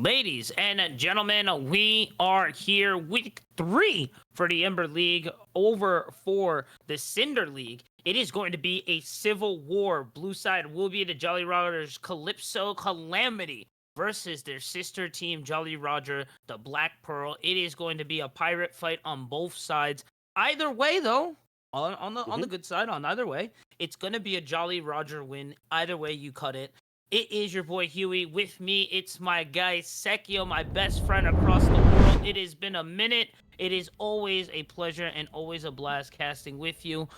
Ladies and gentlemen, we are here week 3 for the Ember League over for the Cinder League. It is going to be a civil war. Blue side will be the Jolly Rogers Calypso Calamity versus their sister team Jolly Roger, the Black Pearl. It is going to be a pirate fight on both sides. Either way though, on the good side, on either way, it's going to be a Jolly Roger win. Either way you cut it. It is your boy Huey. With me, it's my guy Sekio, my best friend across the world. It has been a minute. It is always a pleasure and always a blast casting with you.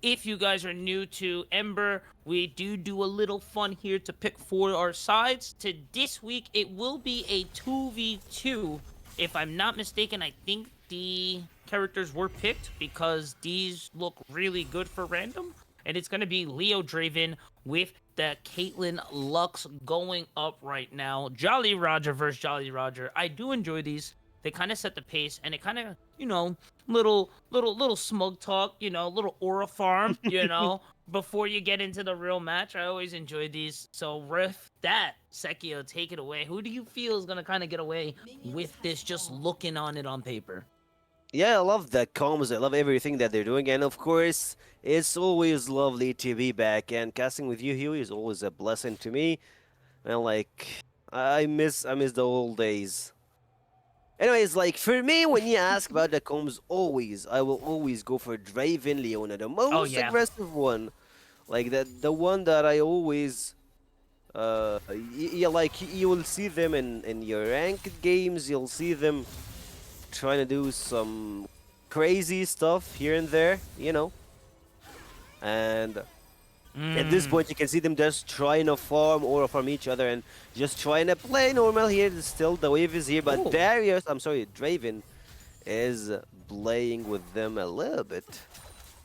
If you guys are new to Ember, we do a little fun here to pick for our sides. To this week, it will be a 2v2. If I'm not mistaken, I think the characters were picked because these look really good for random. And it's going to be Leo Draven with the Caitlyn Lux going up right now. Jolly Roger versus Jolly Roger. I do enjoy these. They kind of set the pace, and it kind of, little smug talk, little aura farm, before you get into the real match. I always enjoy these. So with that, Sekio, take it away. Who do you feel is going to kind of get away with this just looking on it on paper? Yeah, I love the comms. I love everything that they're doing, and of course, it's always lovely to be back. And casting with you, Huey, is always a blessing to me. And I miss the old days. Anyways, for me, when you ask about the comms, I will always go for Draven Leona, the most yeah. aggressive one. Like the one that I always you will see them in your ranked games. You'll see them trying to do some crazy stuff here and there, and at this point you can see them just trying to farm or farm each other and just trying to play normal here. Still the wave is here, but Ooh. Draven is playing with them a little bit.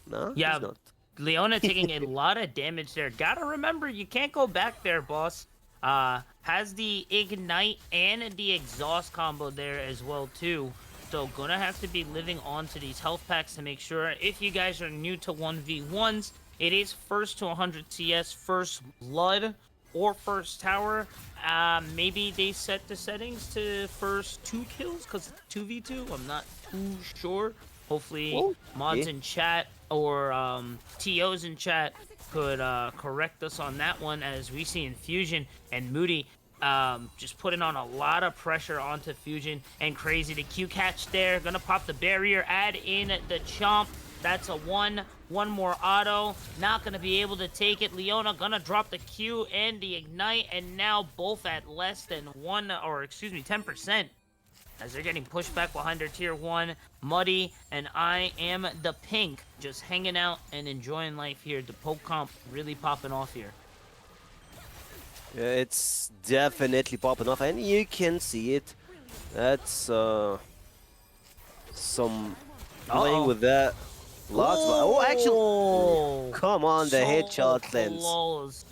No, Yeah, he's not. Leona taking a lot of damage there. Gotta remember, you can't go back there, boss. Has the Ignite and the Exhaust combo there as well, too. So gonna have to be living on to these health packs to make sure. If you guys are new to 1v1s, it is first to 100 CS, first blood, or first tower. Maybe they set the settings to first 2 kills because it's 2v2. I'm not too sure. Hopefully, mods in chat or TOs in chat could correct us on that one, as we see Infusion and Moody just putting on a lot of pressure onto Fusion. And Crazy, the Q catch there, gonna pop the barrier, add in the Chomp. That's a one more auto, not gonna be able to take it. Leona gonna drop the Q and the Ignite, and now both at less than 10%. As they're getting pushed back behind their tier 1. Muddy and I am the Pink, just hanging out and enjoying life here. The poke comp really popping off here. Yeah, it's definitely popping off, and you can see it. That's some playing with that. Lots of actually, come on, the headshot lens.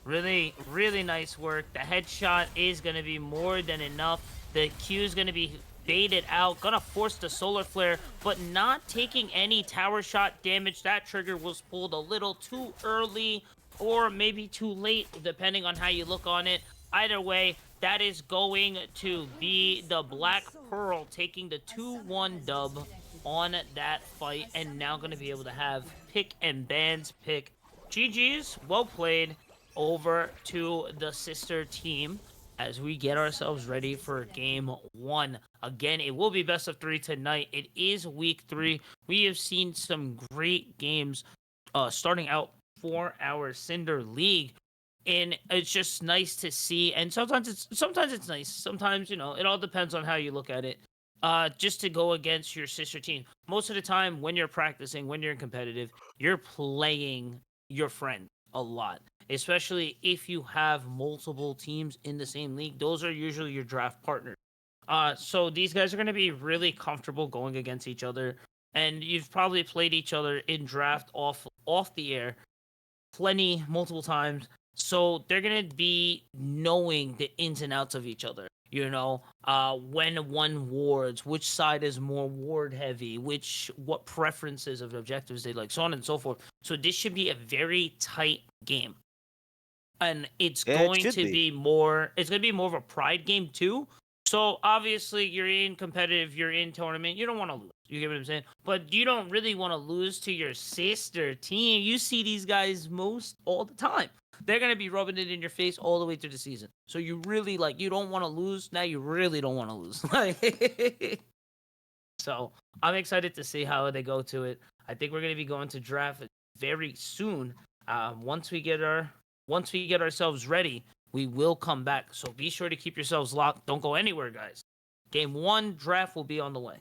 Really, really nice work. The headshot is gonna be more than enough. The Q is gonna be baited out, gonna force the solar flare, but not taking any tower shot damage. That trigger was pulled a little too early, or maybe too late, depending on how you look on it. Either way, that is going to be the Black Pearl taking the 2-1 dub on that fight, and now going to be able to have pick and bans pick. GG's, well played, over to the sister team as we get ourselves ready for game 1. Again, it will be best of 3 tonight. It is week 3. We have seen some great games starting out for our Cinder League, and it's just nice to see. And sometimes it's nice. Sometimes, it all depends on how you look at it. Just to go against your sister team. Most of the time, when you're practicing, when you're competitive, you're playing your friend a lot. Especially if you have multiple teams in the same league. Those are usually your draft partners. So these guys are going to be really comfortable going against each other. And you've probably played each other in draft off the air multiple times. So they're going to be knowing the ins and outs of each other. When one wards, which side is more ward heavy, what preferences of objectives they like, so on and so forth. So this should be a very tight game. and it's Yeah, it going should to be. be more. It's going to be more of a pride game too. So obviously, you're in competitive, you're in tournament. You don't want to lose. You get what I'm saying? But you don't really want to lose to your sister team. You see these guys most all the time. They're gonna be rubbing it in your face all the way through the season. So you really like you don't want to lose. Now you really don't want to lose. So I'm excited to see how they go to it. I think we're gonna be going to draft very soon. Once we get ourselves ready, we will come back. So be sure to keep yourselves locked. Don't go anywhere, guys. Game 1 draft will be on the way.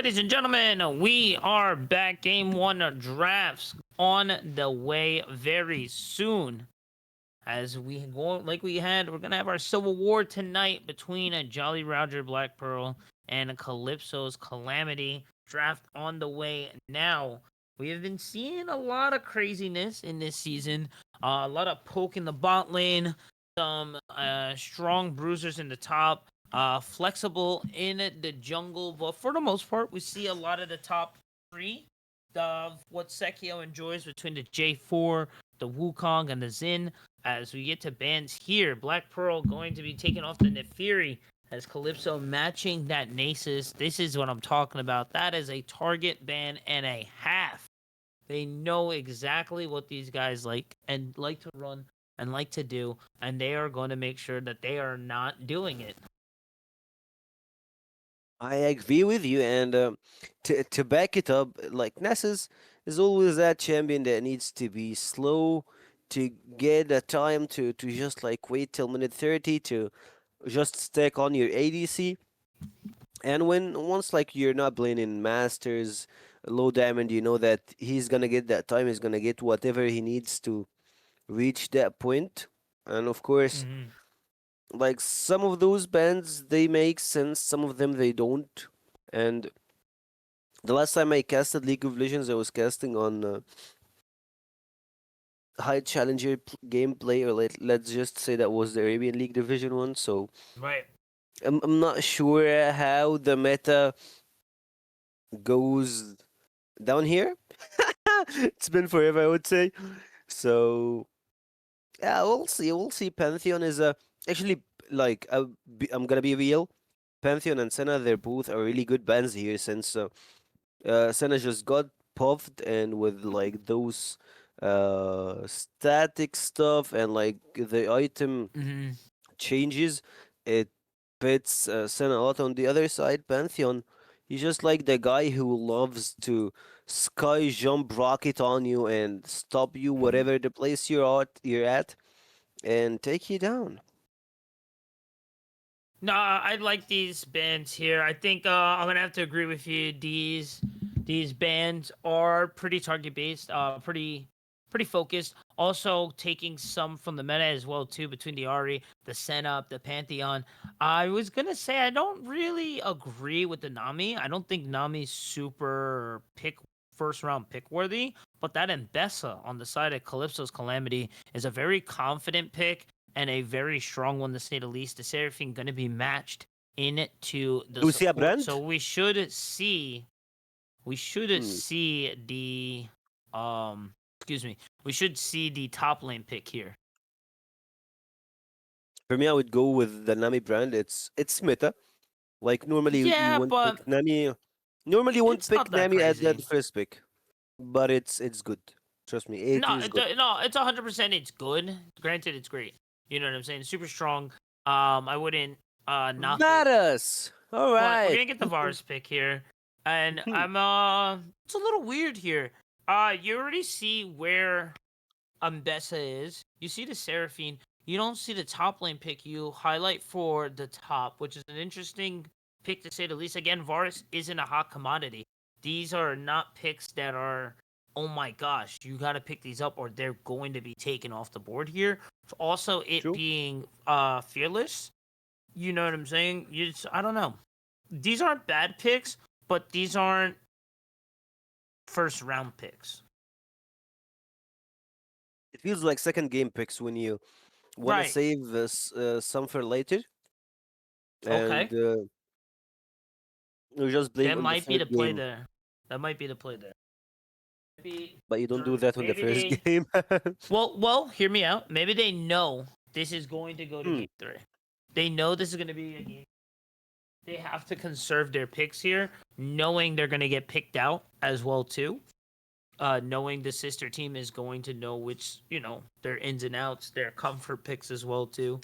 ladies and gentlemen, we are back. Game one drafts on the way very soon. As we go, like we had, we're gonna have our civil war tonight between a Jolly Roger Black Pearl and a Calypso's Calamity. Draft on the way now. We have been seeing a lot of craziness in this season. A lot of poke in the bot lane, some strong bruisers in the top, flexible in the jungle. But for the most part, we see a lot of the top three of what Sekio enjoys between the J4, the Wukong, and the Xin. As we get to bans here, Black Pearl going to be taking off the Nefiri as Calypso matching that Nasus. This is what I'm talking about. That is a target ban and a half. They know exactly what these guys like and like to run and like to do, and they are going to make sure that they are not doing it. I agree with you, and to back it up, like Nessus is always that champion that needs to be slow to get the time to just like wait till minute 30 to just stack on your ADC. And when once like you're not playing in Masters, low diamond, you know that he's gonna get that time. He's gonna get whatever he needs to reach that point. And of course, Mm-hmm. like some of those bands they make sense, some of them they don't. And the last time I casted League of Legends, I was casting on high challenger gameplay, or let's just say that was the Arabian League Division 1. So Right. I'm not sure how the meta goes down here. It's been forever, I would say. So yeah, we'll see. We'll see. Pantheon is a actually like I'm gonna be real. Pantheon and Senna, they're both are really good bands here since Senna just got puffed and with like those static stuff and like the item Mm-hmm. changes, it fits Senna a lot. On the other side, Pantheon, he's just like the guy who loves to sky jump rocket on you and stop you whatever the place you're at and take you down. No, I like these bands here. I think I'm gonna have to agree with you. These bands are pretty target based, pretty focused. Also taking some from the meta as well too, between the Ari, the Senna, the Pantheon. I was gonna say I don't really agree with the Nami. I don't think Nami's super pick first round pick worthy. But that Mbessa on the side of Calypso's Calamity is a very confident pick and a very strong one to say the least. The Seraphine going to be matched into the Do we see a support, so brand? Hmm. see excuse me, we should see the top lane pick here. For me, I would go with the Nami brand. It's meta. Like normally you Yeah, wouldn't but pick Nami. Normally you wouldn't it's not pick that Nami at crazy. that first pick, but it's good. Trust me, it No, is good. no, it's 100%. It's good. Granted, it's great. You know what I'm saying? Super strong. I wouldn't knock it. Varus. All But we're right. gonna get the Vars pick here, and Hmm. I'm it's a little weird here. You already see where Mbessa is. You see the Seraphine. You don't see the top lane pick. You highlight for the top, which is an interesting pick to say the least. Again, Varus isn't a hot commodity. These are not picks that are, oh my gosh, you got to pick these up or they're going to be taken off the board here. Also, it True. being fearless. You know what I'm saying? I don't know. These aren't bad picks, but these aren't first round picks. It feels like second game picks when you want to Right. save some for later, and Okay. you're just playing That on the might be third the play game, there. That might be the play there. Maybe, but you don't do that on the maybe first they. game. Well, hear me out. Maybe they know this is going to go to Hmm. game three. They know this is going to be a game. They have to conserve their picks here, knowing they're going to get picked out as well too. Knowing the sister team is going to know which their ins and outs, their comfort picks as well too.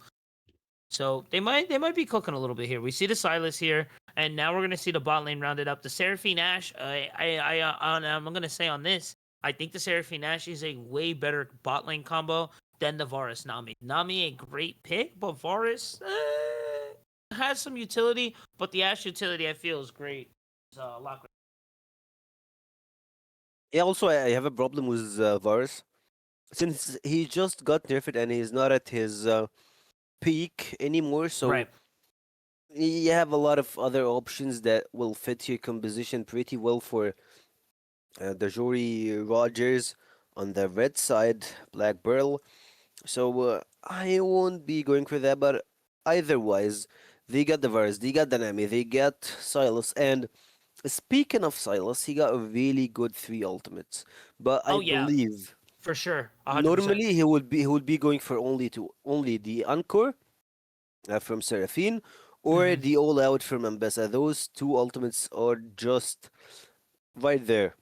So they might be cooking a little bit here. We see the Silas here, and now we're gonna see the bot lane rounded up. The Seraphine Ash. I'm gonna say on this, I think the Seraphine Ash is a way better bot lane combo than the Varus Nami. Nami a great pick, but Varus has some utility. But the Ash utility I feel is great. a lot. Yeah, also I have a problem with Varus since he just got nerfed and he's not at his peak anymore. So Right. you have a lot of other options that will fit your composition pretty well for the Jory Rogers on the red side, Black Pearl. So I won't be going for that, but eitherwise, they got the Varus, they got the Nami, they got Silas, and speaking of Silas, he got a really good three ultimates. But I Oh yeah, believe for sure, 100%. normally he would be going for only the Encore from Seraphine or Hmm. the All Out from Ambessa. Those two ultimates are just right there.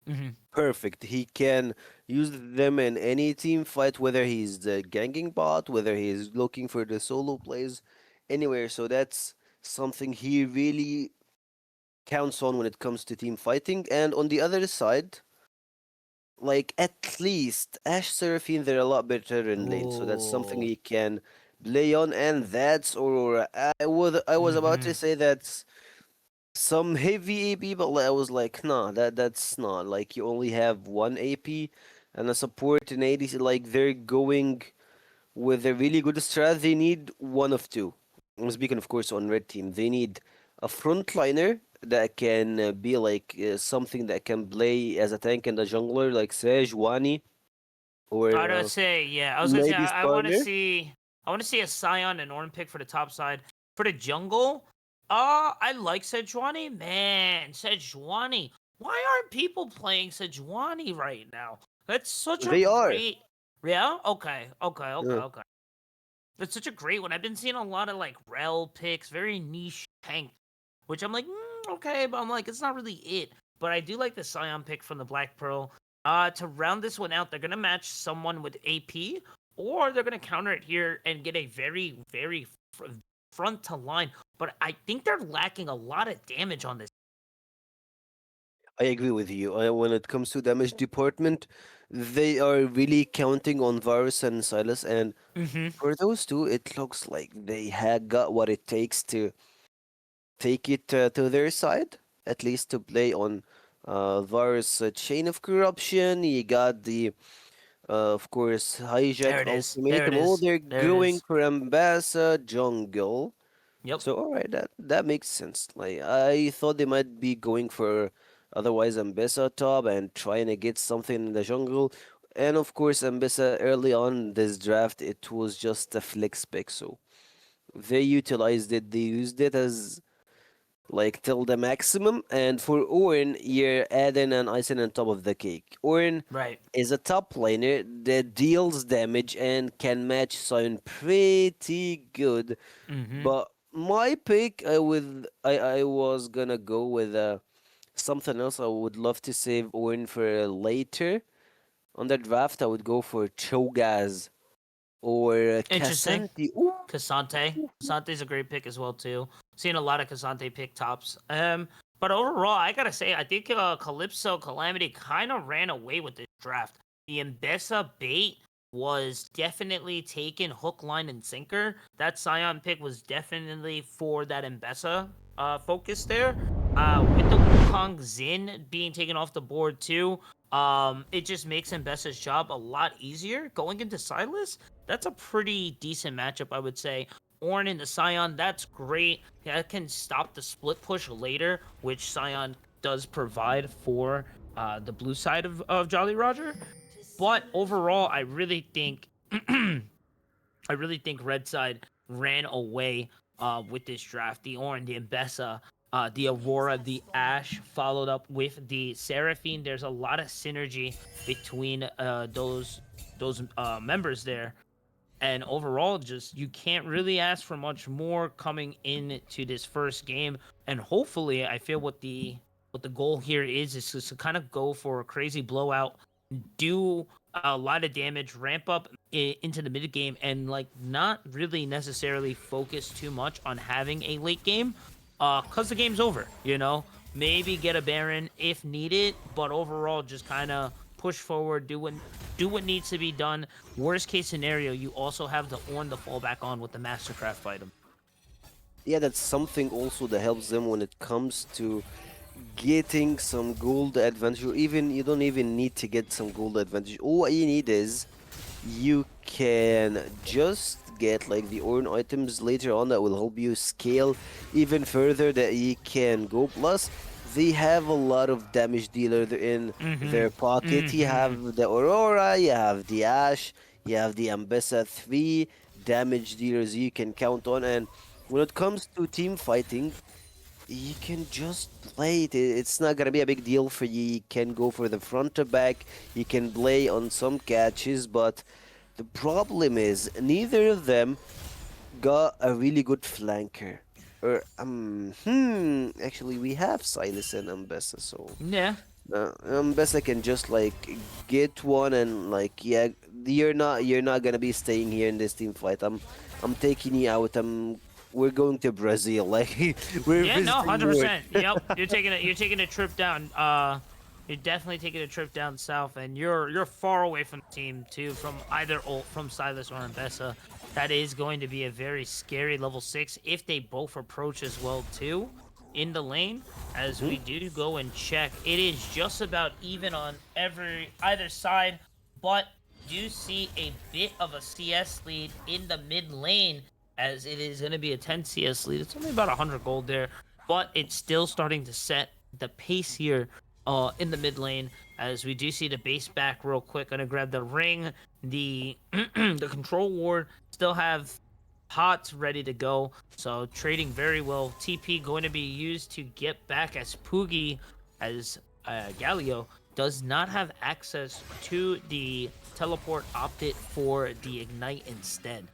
Hmm. Perfect. He can use them in any team fight, whether he's the ganking bot, whether he's looking for the solo plays, anywhere. So that's something he really counts on when it comes to team fighting. And on the other side, like at least Ash Seraphine, they're a lot better in lane. So that's something Oh. he can play on, and that's Aurora. I was about to Hmm. say that's some heavy AP, but I was like, nah, that's not like you only have one AP and a support in ADC. Like they're going with a really good strat. They need one of two. I'm speaking, of course, on red team. They need a frontliner that can be like something that can play as a tank and a jungler, like Sage, Wani, or I'd say, yeah. I was gonna say, maybe I want to Starner. see, a Scion and Ornn pick for the top side. For the jungle, I like Sejuani. Man, Sejuani. Why aren't people playing Sejuani right now? That's such a They are. great. Yeah. Okay. Okay. Okay. Uh, Okay. That's such a great one. I've been seeing a lot of like rel picks, very niche tank, which I'm like, okay, but I'm like, it's not really it. But I do like the Scion pick from the Black Pearl. To round this one out, they're gonna match someone with AP, or they're gonna counter it here and get a very, very front to line. But I think they're lacking a lot of damage on this. I agree with you. When it comes to damage department, they are really counting on Varus and Silas, and Mm-hmm. for those two, it looks like they had got what it takes to take it to their side, at least to play on Varus' Chain of Corruption. You got the, of course, There Hijack it is. There it Ultimatum. Oh, is. they're There it going is. for Ambassa Jungle. Yep. So all right, that makes sense. Like I thought they might be going for otherwise Ambessa top and trying to get something in the jungle. And of course, Ambessa early on this draft, it was just a flex pick. So they utilized it. They used it as like till the maximum. And for Ornn, you're adding an icing on top of the cake. Ornn Right. is a top laner that deals damage and can match Sion pretty good. Mm-hmm. But my pick, I was gonna go with something else. I would love to save Ornn for later on the draft. I would go for Cho'Gaz or Interesting. Casanti. Ooh, Casante. Casante's a great pick as well too. Seen a lot of Casante pick tops. But overall, I gotta say, I think Calypso Calamity kind of ran away with this draft. The Mbessa bait was definitely taken hook, line, and sinker. That Scion pick was definitely for that Mbessa focus there. With the Wukong Zin being taken off the board too, it just makes Mbessa's job a lot easier. Going into Silas, that's a pretty decent matchup, I would say. Ornn and the Scion, that's great. That can stop the split push later, which Scion does provide for the blue side of Jolly Roger. But overall, I really think Red Side ran away with this draft. The Ornn, the Mbessa, the Aurora, the Ash, followed up with the Seraphine. There's a lot of synergy between those members there, and overall, just you can't really ask for much more coming into this first game. And hopefully, I feel what the goal here is just to kind of go for a crazy blowout, do a lot of damage, ramp up into the mid game, and like not really necessarily focus too much on having a late game, cause the game's over. Maybe get a Baron if needed, but overall just kind of push forward, do what needs to be done. Worst case scenario, you also have the Ornn to fall back on with the Mastercraft item. yeah, that's something also that helps them when it comes to getting some gold advantage, or even you don't even need to get some gold advantage. All you need is you can just get like the own items later on that will help you scale even further that you can go. Plus, they have a lot of damage dealer in Mm-hmm. their pocket. You Mm-hmm. have the Aurora, you have the Ash, you have the Ambessa 3 damage dealers you can count on. And when it comes to team fighting, you can just play it. It's not gonna be a big deal for you. You can go for the front to back. You can play on some catches, but the problem is neither of them got a really good flanker. Or actually we have Silas and Ambessa, so Yeah. Ambessa can just like get one and like yeah, you're not gonna be staying here in this team fight. I'm taking you out. We're going to Brazil. Like we're Yeah, no, visiting hundred Europe. percent. Yep, you're taking a trip down. You're definitely taking a trip down south, and you're far away from the team too, from either ult from Silas or Ambessa. That is going to be a very scary level 6 if they both approach as well too, in the lane. As Mhm. we do go and check, it is just about even on either side, but do see a bit of a CS lead in the mid lane as it is going to be a 10 CS lead. It's only about 100 gold there, but it's still starting to set the pace here in the mid lane as we do see the base back real quick. Gonna grab the ring, the the control ward, still have pots ready to go. So trading very well. TP going to be used to get back as Poogie, as Galio does not have access to the teleport, opted for the ignite instead.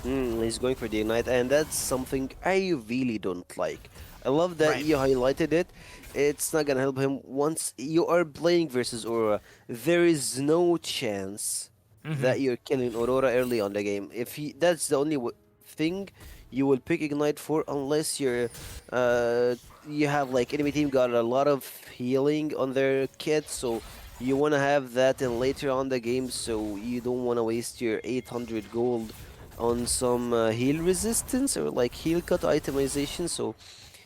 He's going for the ignite, and that's something I really don't like. I love that Right. you highlighted it. It's not gonna help him once you are playing versus Aurora. There is no chance Mm-hmm. that you're killing Aurora early on the game. If he, that's the only thing you will pick ignite for, unless you have like enemy team got a lot of healing on their kit, so you wanna have that in later on the game, so you don't wanna waste your 800 gold on some heal resistance or like heal cut itemization. So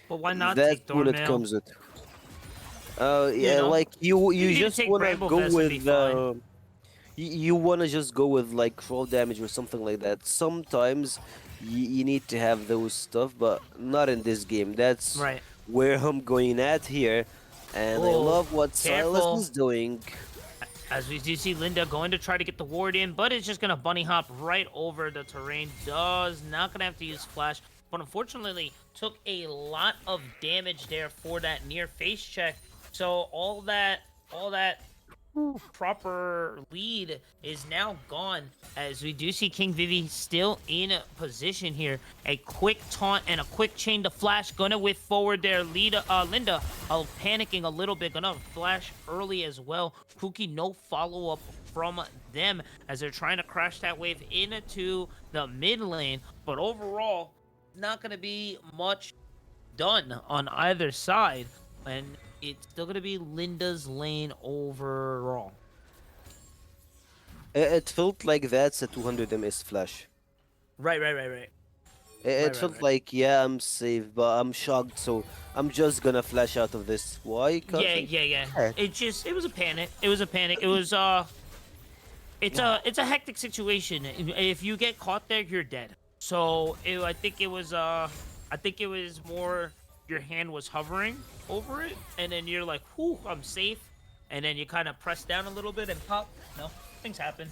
But why not that's take when it Thornmail? comes with. You Yeah, know, like you you you can even just take wanna Bramble go Vest and be with fine. you wanna just go with like raw damage or something like that. Sometimes you need to have those stuff, but not in this game. That's Right. where I'm going at here, and I Oh, love what Silas careful. is doing. As we do see Linda going to try to get the ward in, but it's just going to bunny hop right over the terrain. Does not going to have to use flash, but unfortunately took a lot of damage there for that near face check. So all that proper lead is now gone as we do see King Vivi still in position here. A quick taunt and a quick chain to flash. Gonna whip forward there. Linda panicking a little bit. Gonna flash early as well. Pookie no follow-up from them as they're trying to crash that wave into the mid lane. But overall, not gonna be much done on either side. And it's still gonna be Linda's lane overall. It felt like that's a 200 ms flash. Right. It Right, right, felt right. like, yeah, I'm safe, but I'm shocked, so I'm just gonna flash out of this. Why? Cause I'm Yeah. scared. It was a panic. It was a panic. It was it's a hectic situation. If you get caught there, you're dead. So I think it was more your hand was hovering over it, and then you're like, "Whew, I'm safe," and then you kind of press down a little bit and pop. No, things happen.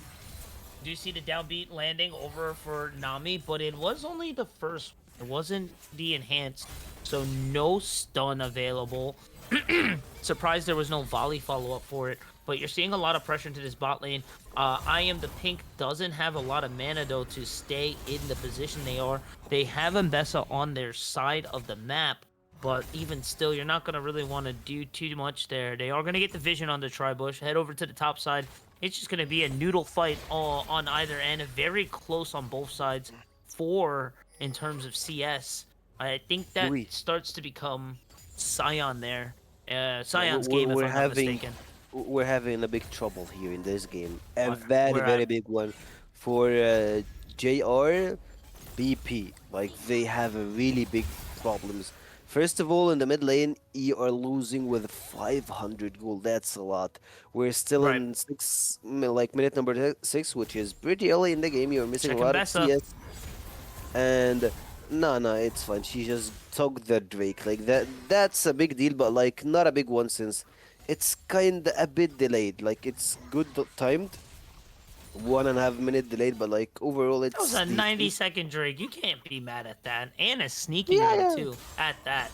Do you see the downbeat landing over for Nami? But it was only the first. It wasn't the enhanced, so no stun available. Surprised there was no volley follow up for it. But you're seeing a lot of pressure into this bot lane. I am the pink doesn't have a lot of mana though to stay in the position they are. They have Mbessa on their side of the map, but even still, you're not gonna really want to do too much there. They are gonna get the vision on the tri-bush. Head over to the top side. It's just gonna be a noodle fight on either end. Very close on both sides. For in terms of CS, I think that Huey, starts to become Scion there. Scion's we're, game, if we're I'm not having mistaken. we're having a big trouble here in this game. A Where, very, where at? very big one for JR BP. Like they have a really big problems. First of all, in the mid lane, you are losing with 500 gold. That's a lot. We're still Right. in like minute number 6, which is pretty early in the game. You're missing a Checking lot of Bessa. CS, and no, it's fine. She just took the Drake. Like that. That's a big deal, but like not a big one since it's kind of a bit delayed. Like it's good timed, 1.5 minute delayed, but like overall That was it's a decent. 90-second Drake. You can't be mad at that. And a sneaky Yeah, one, yeah. too, at that.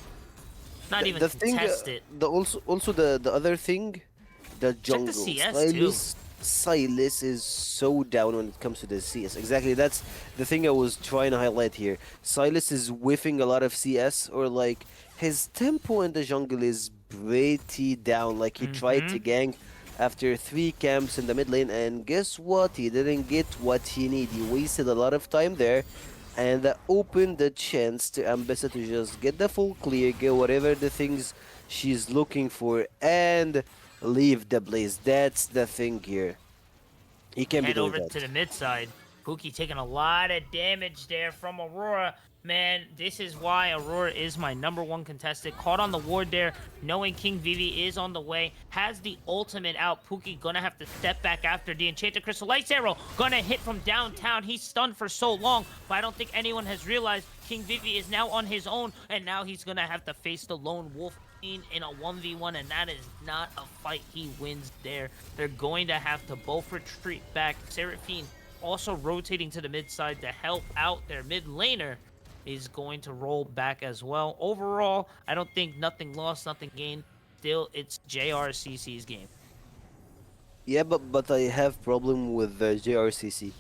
Not even The thing, contested. the other thing, the Check the jungle. CS, too. Silas is so down when it comes to the CS. Exactly, that's the thing I was trying to highlight here. Silas is whiffing a lot of CS, or like his tempo in the jungle is pretty down. Like he tried Mm-hmm. to gank after 3 camps in the mid lane, and guess what? He didn't get what he needed. He wasted a lot of time there, and that opened the chance to Ambessa to just get the full clear, get whatever the things she's looking for, and leave the blaze. That's the thing here. He We can be head doing over that. to the mid side. Pookie taking a lot of damage there from Aurora. Man, this is why Aurora is my #1 contestant. Caught on the ward there, knowing King Vivi is on the way. Has the ultimate out. Pookie gonna have to step back after the Enchanted Crystal Lights Arrow. Gonna hit from downtown. He's stunned for so long, but I don't think anyone has realized King Vivi is now on his own, and now he's gonna have to face the lone wolf in a 1v1, and that is not a fight he wins there. They're going to have to both retreat back. Seraphine also rotating to the mid side to help out their mid laner is going to roll back as well. Overall, I don't think nothing lost, nothing gained. Still, it's JRCC's game. Yeah, but I have problem with the JRCC.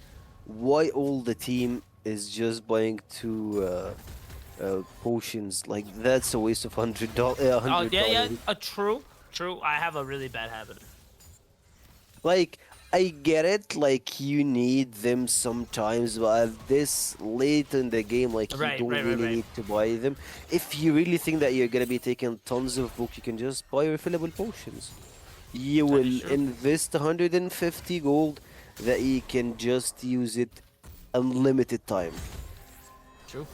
Why all the team is just buying 2 potions? Like that's a waste of $100. Oh, yeah, $100. true. I have a really bad habit. Like, I get it, like, you need them sometimes, but at this late in the game, like, you don't really Right. need to buy them. If you really think that you're gonna be taking tons of books, you can just buy refillable potions. You That is will true. invest 150 gold that you can just use it unlimited time. True.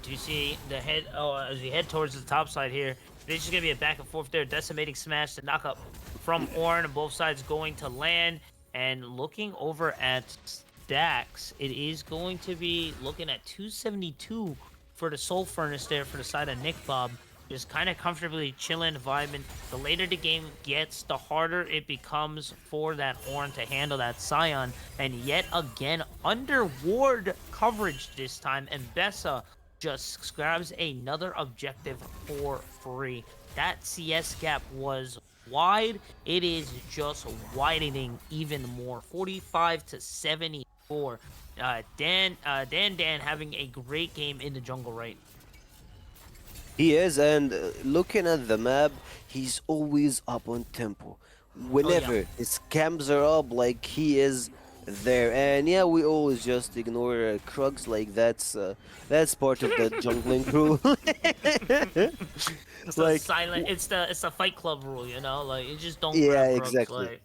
Do you see the head? Oh, as we head towards the top side here, there's just gonna be a back and forth there. Decimating smash to knock up from Ornn. Both sides going to land. And looking over at stacks, it is going to be looking at 272 for the Soul Furnace there for the side of Nick Bob. Just kind of comfortably chilling, vibing. The later the game gets, the harder it becomes for that Ornn to handle that Scion. And yet again, under ward coverage this time, and Bessa just grabs another objective for free. That CS gap was wide. It is just widening even more. 45 to 74. Dan having a great game in the jungle, right? He is, and looking at the map, he's always up on tempo. Oh yeah. Whenever his cams are up, like he is there. And yeah, we always just ignore Krugs, like that's part of the jungling rule. It's a Like, silent. It's the Fight Club rule, you know. Like you just don't yeah, grab Krugs. exactly. Like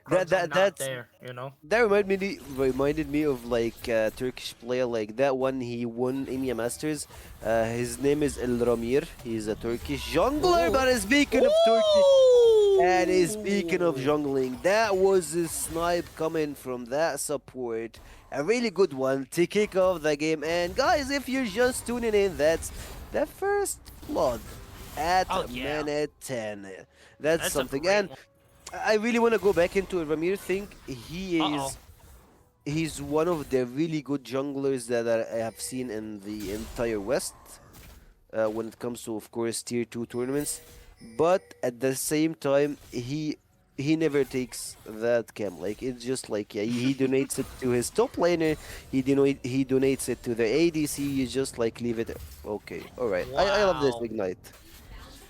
That Krugs are that not that's there, you know. that reminded me of like a Turkish player, like that one he won EMEA Masters. His name is El Ramir. He's a Turkish jungler. But speaking of Turkey, and speaking of jungling, that was a snipe coming from that support. A really good one to kick off the game. And guys, if you're just tuning in, that's the first blood at Oh yeah, minute 10. That's that's a something. great And one. I really want to go back into a Ramir thing. Uh-oh. He's one of the really good junglers that I have seen in the entire West. When it comes to, of course, tier 2 tournaments, but at the same time he never takes that cam. Like it's just like, yeah, he donates it to his top laner, he donates it to the ADC. You just like leave it. Okay, all right. I love this Wow. ignite.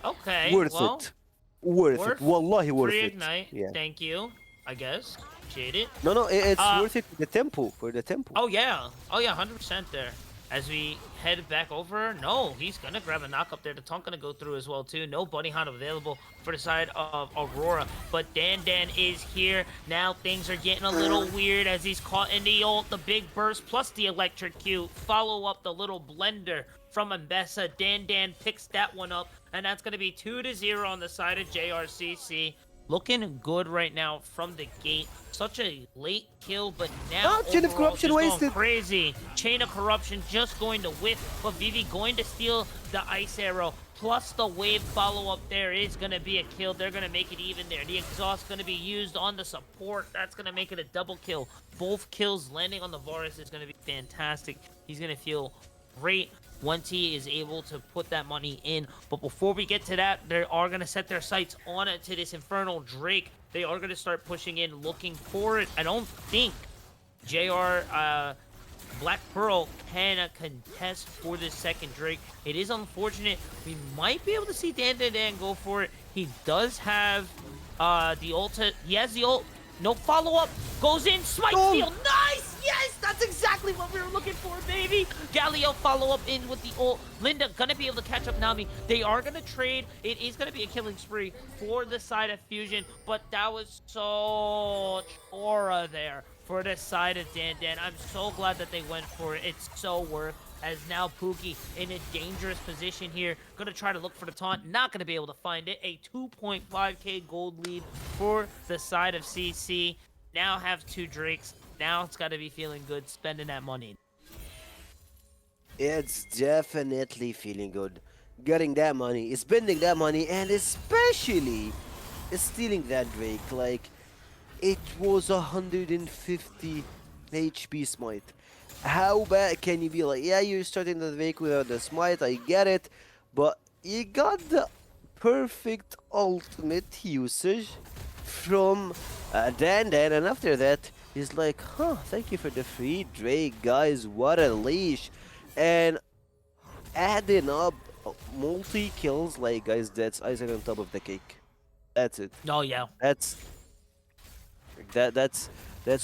Okay. Worth Well, it. Worth it. worth Wallahi worth free it. ignite. Yeah. Thank you. I guess. Appreciate it. No, it's Uh, worth it for the tempo. For the tempo. Oh yeah. Oh yeah. 100% there. As we head back over, no, he's gonna grab a knock up there. The taunt gonna go through as well too. No bunny hunt available for the side of Aurora, but Dan is here now. Things are getting a little weird as he's caught in the ult, the big burst plus the electric Q. Follow up the little blender from Mbessa. Dan picks that one up, and that's going to be 2-0 on the side of JRCC. Looking good right now from the gate. Such a late kill, but now Oh, Chain of overall Corruption just going wasted. crazy. Chain of Corruption just going to whiff, but Vivi going to steal the Ice Arrow. Plus the wave follow-up there is going to be a kill. They're going to make it even there. The exhaust going to be used on the support. That's going to make it a double kill. Both kills landing on the Varus is going to be fantastic. He's going to feel great once he is able to put that money in. But before we get to that, they are going to set their sights on it to this Infernal Drake. They are going to start pushing in, looking for it. I don't think JR Black Pearl can contest for this second Drake. It is unfortunate. We might be able to see Dan go for it. He does have the ult. He has the ult. No follow-up. Goes in. Smite steal. Nice! Yes! That's exactly what we were looking for, baby! Galio follow-up in with the ult. Linda gonna be able to catch up Nami. They are gonna trade. It is gonna be a killing spree for the side of Fusion, but that was so aura there for the side of Dan. I'm so glad that they went for it. It's so worth. As now Pookie in a dangerous position here. Gonna try to look for the taunt. Not gonna be able to find it. A 2.5k gold lead for the side of CC. Now have 2 Drakes. Now it's gotta be feeling good spending that money. It's definitely feeling good. Getting that money, spending that money, and especially stealing that Drake. Like, it was 150 HP smite. How bad can you be? Like, yeah, you're starting the Drake without the smite, I get it, but you got the perfect ultimate usage from Dan, and after that, he's like, huh, thank you for the free Drake, guys, what a leash. And adding up multi-kills, like, guys, that's icing on top of the cake. That's it. Oh yeah. That's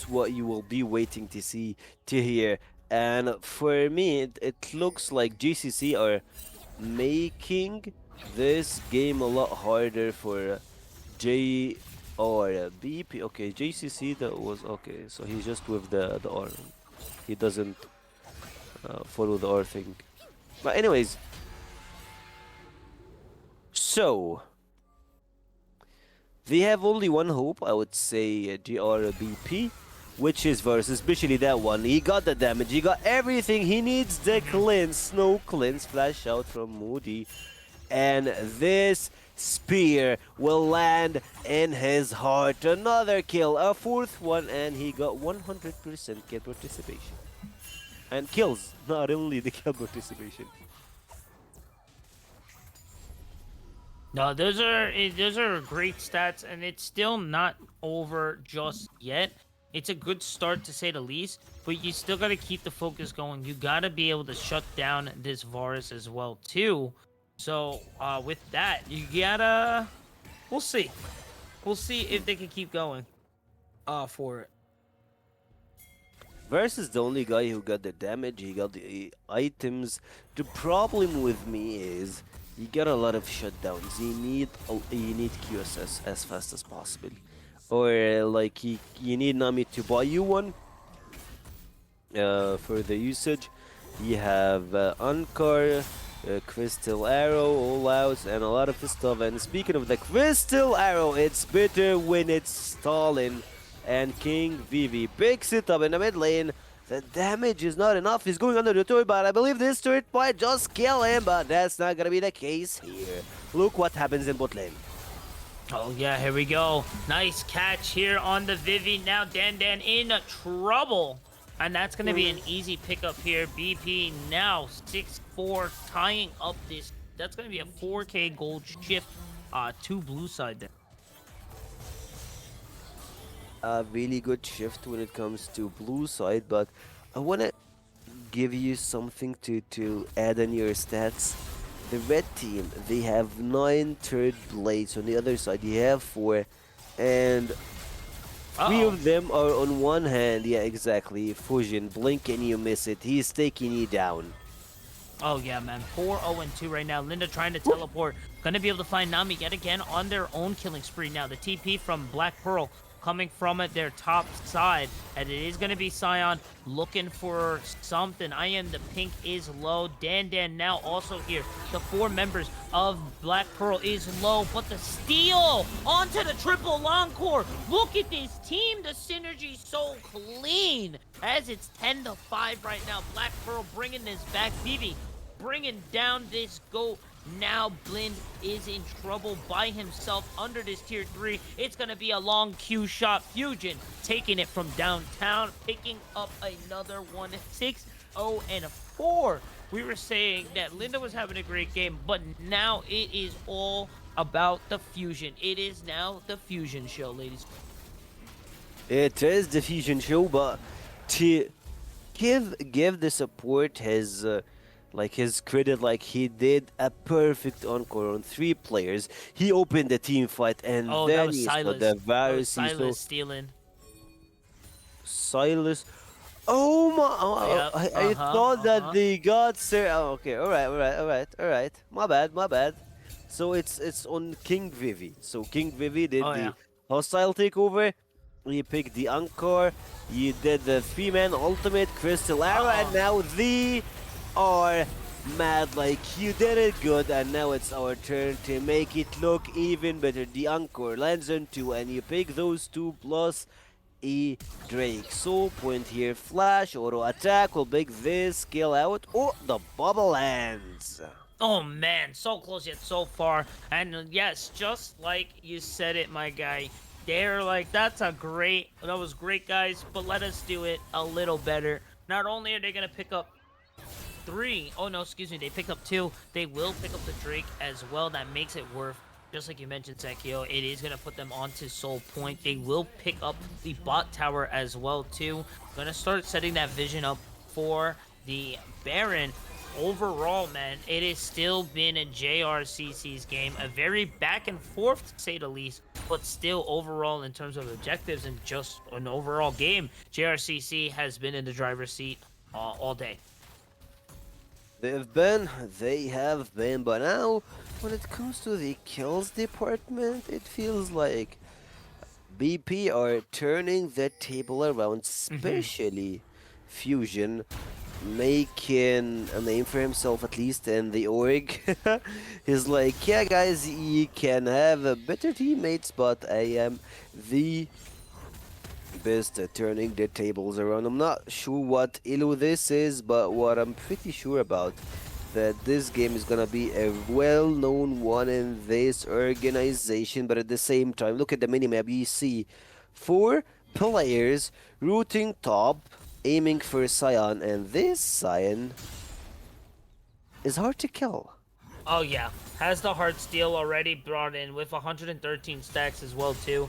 what you will be waiting to see, to hear. And for me, it looks like GCC are making this game a lot harder for J or BP. Okay, JCC, that was okay. So he's just with the R. He doesn't follow the R thing. But anyways, so they have only one hope, I would say, GRBP, which is Verse, especially that one. He got the damage, he got everything he needs. The cleanse, snow cleanse, flash out from Moody. And this spear will land in his heart. Another kill, a 4th one, and he got 100% kill participation. And kills, not only the kill participation. No, those are great stats, and it's still not over just yet. It's a good start to say the least, but you still got to keep the focus going. You got to be able to shut down this Varus as well too. So with that, you gotta. We'll see. We'll see if they can keep going. For it. Versus the only guy who got the damage, he got the items. The problem with me is you get a lot of shutdowns. You need QSS as fast as possible, or like you need Nami to buy you one for the usage. You have Ankar, Crystal Arrow, all outs, and a lot of stuff. And speaking of the Crystal Arrow, it's better when it's stalling. And King Vivi picks it up in the mid lane. The damage is not enough. He's going under the turret, but I believe this turret might just kill him, but that's not gonna be the case here. Look what happens in bot lane. Oh yeah, here we go. Nice catch here on the Vivi. Now Dan in trouble. And that's gonna be an easy pickup here. BP now 6-4, tying up this. That's gonna be a 4k gold shift to blue side there. A really good shift when it comes to blue side, but I want to give you something to add on your stats. The red team, they have 9 third blades. On the other side, you have 4, and 3 of them are on one hand. Yeah, exactly. Fusion, blink and you miss it. He's taking you down. Oh yeah, man. 4-0-2 right now. Linda trying to teleport. Gonna be able to find Nami yet again on their own killing spree now. The TP from Black Pearl coming from their top side, and it is going to be Scion looking for something. I am the pink is low. Dan now also here. The 4 members of Black Pearl is low, but the steal onto the triple Longcore. Look at this team. The synergy so clean as it's 10-5 right now. Black Pearl bringing this back. Vivi bringing down this GOAT. Now Blind is in trouble by himself under this tier 3. It's going to be a long Q shot. Fusion taking it from downtown, picking up another one. 6-0-4. We were saying that Linda was having a great game, but now it is all about the Fusion. It is now the Fusion show, ladies. It is the Fusion show, but to give the support his like his credit, like he did a perfect encore on 3 players. He opened the team fight and Oh, that then was he saw Silas. the That was virus. He saw Silas stealing. Silas. Oh my! Yep, I thought that they got Sir. Oh, okay, all right. My bad. So it's on King Vivi. So King Vivi did Oh, the yeah. hostile takeover. He picked the Encore. You did the 3-man ultimate Crystal Arrow, and now they are mad. Like you did it good, and now it's our turn to make it look even better. The Encore lands on 2, and you pick those 2 plus a Drake. So point here, flash, auto attack will pick this kill out. Oh, the bubble lands. Oh man, so close yet so far. And yes, just like you said it, my guy. They're like, that was great, guys, but let us do it a little better. Not only are they going to pick up 3, oh no, excuse me, they picked up 2, they will pick up the Drake as well. That makes it worth, just like you mentioned, Sekio, it is going to put them onto Soul Point. They will pick up the bot tower as well, too. Going to start setting that vision up for the Baron. Overall, man, it has still been a JRCC's game, a very back and forth, to say the least, but still overall in terms of objectives and just an overall game, JRCC has been in the driver's seat all day. They have been, but now when it comes to the kills department, it feels like BP are turning the table around, especially Fusion, making a name for himself, at least in the org. He's like, yeah guys, you can have better teammates, but I am the best at turning the tables around. I'm not sure what elo this is, but what I'm pretty sure about, that this game is gonna be a well-known one in this organization. But at the same time, look at the minimap. You see 4 players rooting top, aiming for Scion, and this Scion is hard to kill. Oh yeah, has the heart steal already brought in with 113 stacks as well too.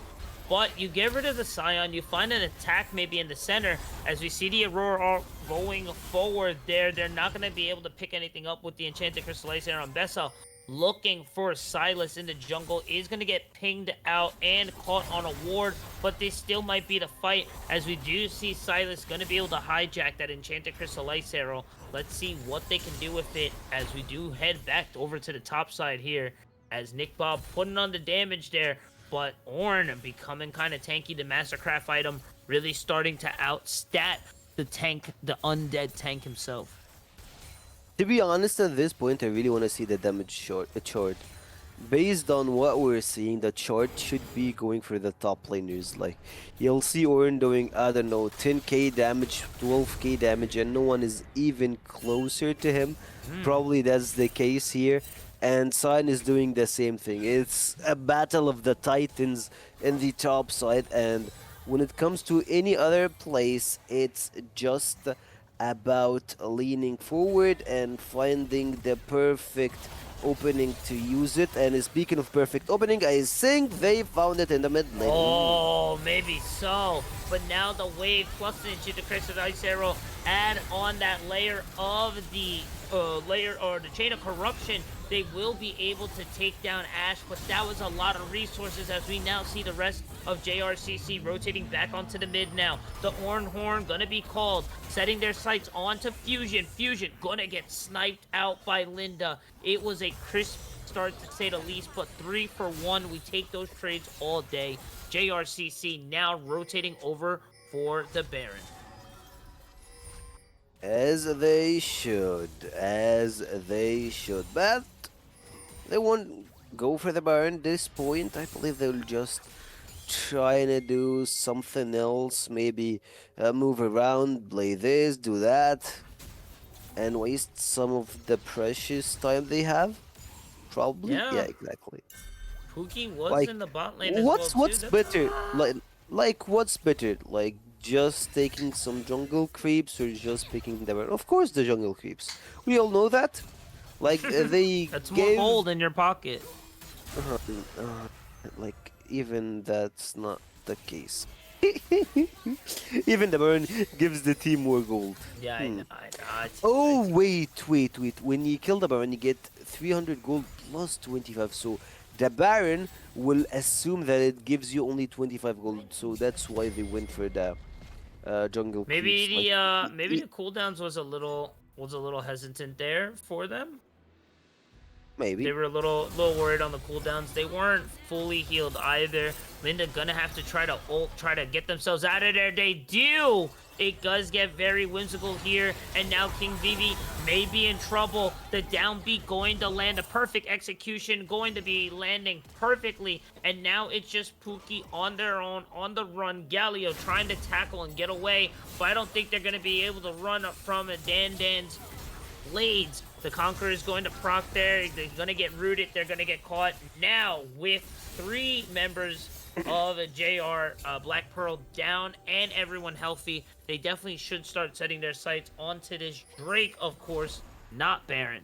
But you get rid of the Scion, you find an attack maybe in the center. As we see the Aurora going forward there, they're not going to be able to pick anything up with the Enchanted Crystallizer on Bessa. Looking for Silas in the jungle, is going to get pinged out and caught on a ward, but this still might be the fight, as we do see Silas going to be able to hijack that Enchanted Crystal Ice Arrow. Let's see what they can do with it as we do head back over to the top side here, as Nick Bob putting on the damage there, but Ornn becoming kind of tanky. The Mastercraft item really starting to outstat the tank, the undead tank himself. To be honest, at this point, I really want to see the damage chart. Based on what we're seeing, the chart should be going for the top laners. Like, you'll see Ornn doing, I don't know, 10k damage, 12k damage, and no one is even closer to him. Probably that's the case here. And Sign is doing the same thing. It's a battle of the titans in the top side, and when it comes to any other place, it's just about leaning forward and finding the perfect opening to use it. And speaking of perfect opening, I think they found it in the mid lane. Oh, maybe so. But now the wave plus the Enchanted Crystal Ice Arrow add on that layer of the the chain of corruption. They will be able to take down Ashe, but that was a lot of resources, as we now see the rest of JRCC rotating back onto the mid now. The Ornn Horn gonna be called, setting their sights onto Fusion. Fusion gonna get sniped out by Linda. It was a crisp start to say the least, but 3 for 1. We take those trades all day. JRCC now rotating over for the Baron. As they should, as they should. But they won't go for the Baron this point. I believe they'll just try to do something else. Maybe move around, play this, do that, and waste some of the precious time they have. Probably, yeah, Yeah, exactly. Pookie was Like, in the bot lane as well, too. what's That's better? Like what's better? Like just taking some jungle creeps or just picking the Baron? Of course, the jungle creeps. We all know that. Like they that's more gave gold in your pocket. Uh, uh, like, even that's not the case. Even the burn gives the team more gold. Yeah, I Hmm. know. I Oh, see. wait. When you kill the Baron, you get 300 gold plus 25. So the Baron will assume that it gives you only 25 gold. So that's why they went for the jungle Maybe creeps. Like, maybe the cooldowns was a little hesitant there for them. They maybe. were a little worried on the cooldowns. They weren't fully healed either. Linda gonna have to try to ult, try to get themselves out of there. They do. It does get very whimsical here, and now King Vivi may be in trouble. The downbeat going to land a perfect execution, going to be landing perfectly, and now it's just Pookie on their own, on the run. Galio trying to tackle and get away, but I don't think they're gonna be able to run up from Dan's blades. The Conqueror is going to proc there. They're going to get rooted. They're going to get caught. Now, with 3 members of JR Black Pearl down and everyone healthy, they definitely should start setting their sights onto this Drake, of course, not Baron.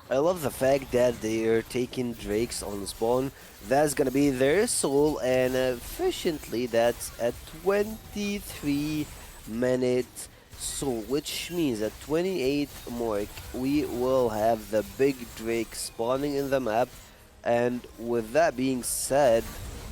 I love the fact that they are taking Drakes on spawn. That's gonna be their soul, and efficiently that's at 23 minutes soul, which means at 28 mark we will have the big Drake spawning in the map. And with that being said,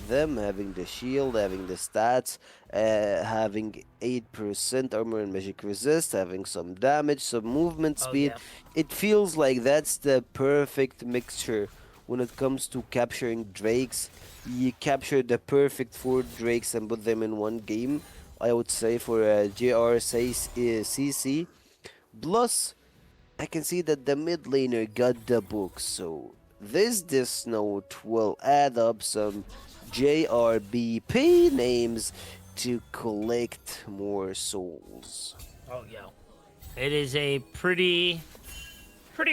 them having the shield, having the stats, having 8% armor and magic resist, having some damage, some movement Oh, speed, yeah. it feels like that's the perfect mixture when it comes to capturing drakes. You capture the perfect 4 drakes and put them in one game, I would say, for JRCC. Plus, I can see that the mid laner got the book, so this note will add up some JRBP names to collect more souls. Oh, yeah. It is a pretty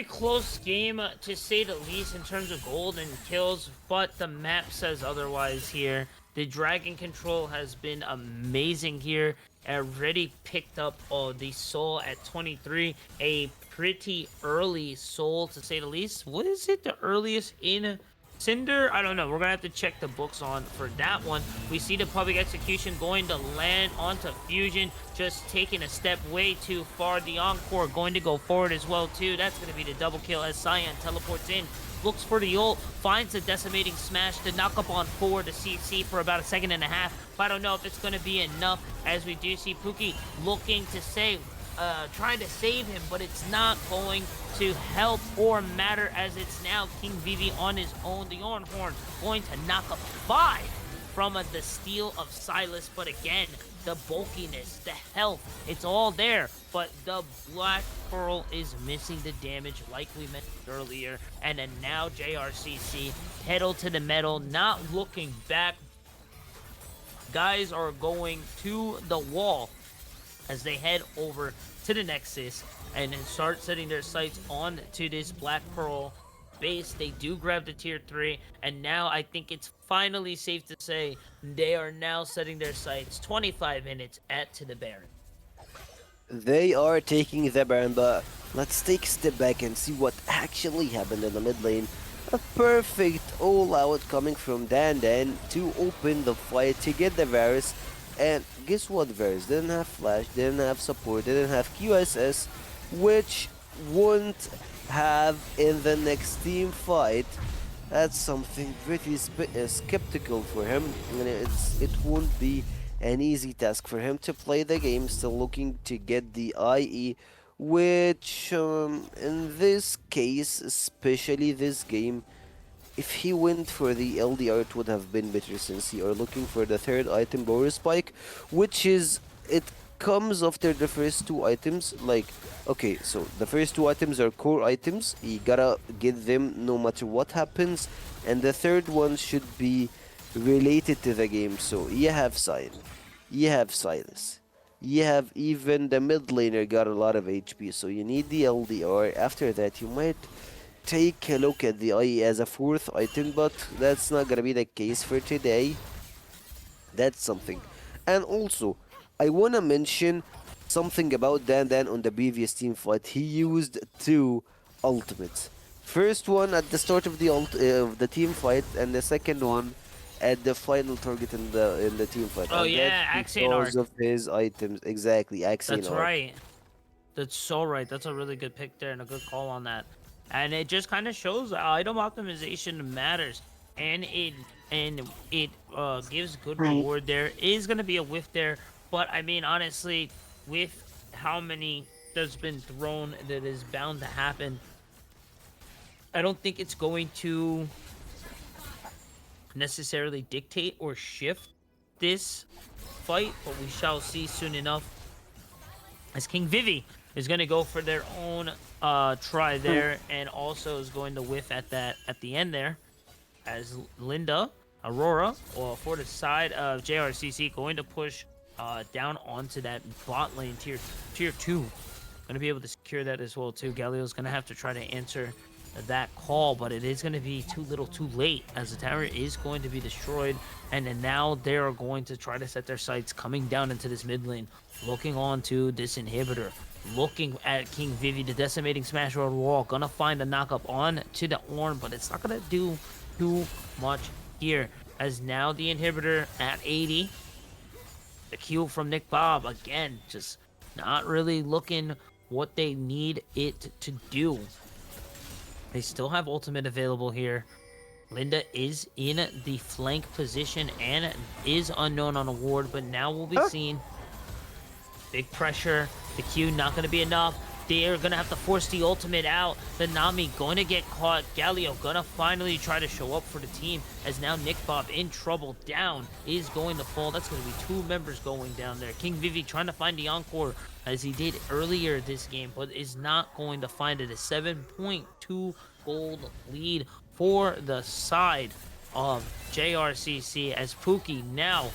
close game, to say the least, in terms of gold and kills, but the map says otherwise here. The dragon control has been amazing here. Already picked up the soul at 23, a pretty early soul, to say the least. What is it, the earliest in Cinder? I don't know. We're gonna have to check the books on for that one. We see the public execution going to land onto Fusion, just taking a step way too far. The Encore going to go forward as well too. That's gonna be the double kill as Cyan teleports in. Looks for the ult, finds a decimating smash to knock up on forward to CC for about a second and a half. But I don't know if it's gonna be enough, as we do see Pookie looking to save. Trying to save him, but it's not going to help or matter, as it's now King Vivi on his own. The Ornhorn going to knock up 5 from the steal of Silas, but again, the bulkiness, the health, it's all there, but the Black Pearl is missing the damage like we mentioned earlier, and then now JRCC, pedal to the metal, not looking back. Guys are going to the wall as they head over to the Nexus and start setting their sights on to this Black Pearl base. They do grab the tier 3, and now I think it's finally safe to say they are now setting their sights 25 minutes at to the Baron. They are taking the Baron, but let's take a step back and see what actually happened in the mid lane. A perfect all-out coming from Dan to open the fight to get the Varus. And guess what, Varus didn't have flash, didn't have support, didn't have QSS, which won't have in the next team fight. That's something pretty skeptical for him, and it won't be an easy task for him to play the game. Still looking to get the IE which in this case, especially this game, if he went for the LDR, it would have been better since you are looking for the third item, Boris Spike, which is it comes after the first two items. Like, okay, so the first two items are core items. You gotta get them no matter what happens, and the third one should be related to the game. So you have Sign, you have Silas. You have even the mid laner got a lot of HP, so you need the LDR. After that, you might take a look at the IE as a fourth item, but that's not gonna be the case for today. That's something. And also, I wanna mention something about Dan Dan on the previous team fight. He used two ultimates. First one at the start of the team fight, and the second one at the final target in the team fight, Oh and that's yeah, Axion because arc. of his items. Exactly, Axion That's arc. right. That's so right. That's a really good pick there and a good call on that. And it just kind of shows that item optimization matters, and it gives good Right. reward. There is gonna be a whiff there, but I mean honestly, with how many that's been thrown, that is bound to happen. I don't think it's going to necessarily dictate or shift this fight, but we shall see soon enough as King Vivi is going to go for their own try Right. there, and also is going to whiff at that at the end there, as Linda Aurora, or for the side of JRCC, going to push down onto that bot lane tier 2. Going to be able to secure that as well too. Galio's going to have to try to answer that call, but it is going to be too little too late, as the tower is going to be destroyed, and then now they are going to try to set their sights coming down into this mid lane, looking onto this inhibitor, looking at King Vivi, the decimating smash road wall, gonna find the knockup on to the Ornn, but it's not gonna do too much here, as now the inhibitor at 80. The Q from Nick Bob again, just not really looking what they need it to do. They still have ultimate available here. Linda is in the flank position and is unknown on award, but now we'll be Huh? seeing big pressure. The Q not going to be enough. They're going to have to force the ultimate out. The Nami going to get caught. Galio going to finally try to show up for the team, as now Nick Bob in trouble down is going to fall. That's going to be two members going down there. King Vivi trying to find the encore as he did earlier this game, but is not going to find it. A 7.2 gold lead for the side of JRCC, as Pookie now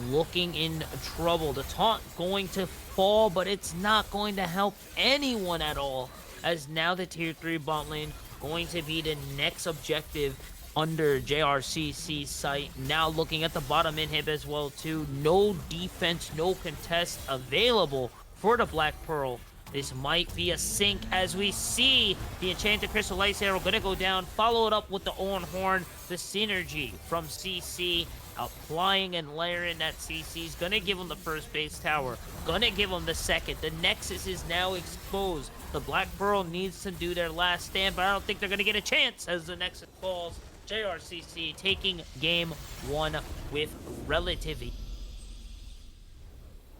looking in trouble. The taunt going to fall, but it's not going to help anyone at all, as now the tier 3 bot lane going to be the next objective under JRCC's sight. Now looking at the bottom inhib as well too. No defense, no contest available for the Black Pearl. This might be a sink, as we see the Enchanted Crystal Ice Arrow going to go down, follow it up with the Owen Horn, the synergy from CC, applying and layering that CC is going to give him the first base tower, going to give him the second. The Nexus is now exposed. The Black Pearl needs to do their last stand, but I don't think they're going to get a chance as the Nexus falls. JRCC taking game 1 with relative ease.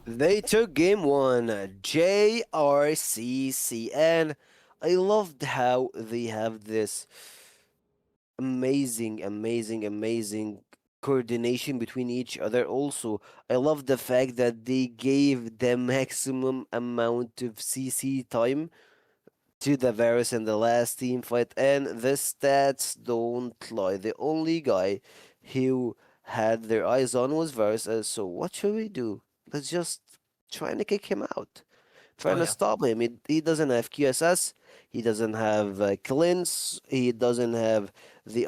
They took game one, JRCC, and I loved how they have this amazing coordination between each other. Also, I love the fact that they gave the maximum amount of CC time to the Varus in the last team fight, and the stats don't lie. The only guy who had their eyes on was Varus, so what should we do? Let's just trying to kick him out, Oh trying to yeah. stop him. He doesn't have QSS, he doesn't have cleanse, he doesn't have the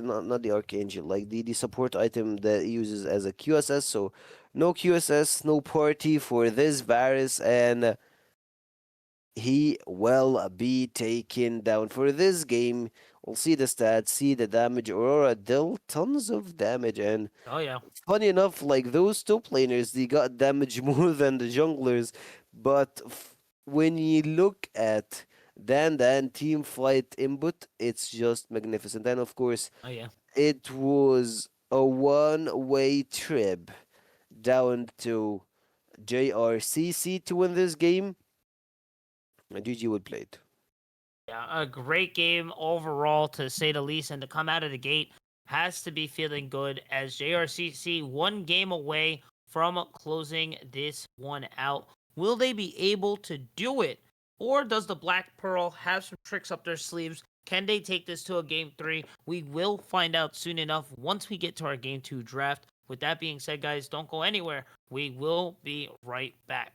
not the Archangel, like the support item that he uses as a QSS, so no QSS, no party for this Varus, and he will be taken down for this game. We'll see the stats, see the damage. Aurora dealt tons of damage, and Oh yeah. funny enough, like those top laners, they got damage more than the junglers. But when you look at Dan team fight input, it's just magnificent. And of course, Oh yeah. it was a one-way trip down to JRCC to win this game. And GG would played. Yeah, a great game overall, to say the least, and to come out of the gate has to be feeling good as JRCC one game away from closing this one out. Will they be able to do it? Or does the Black Pearl have some tricks up their sleeves? Can they take this to a game 3? We will find out soon enough once we get to our game 2 draft. With that being said, guys, don't go anywhere. We will be right back.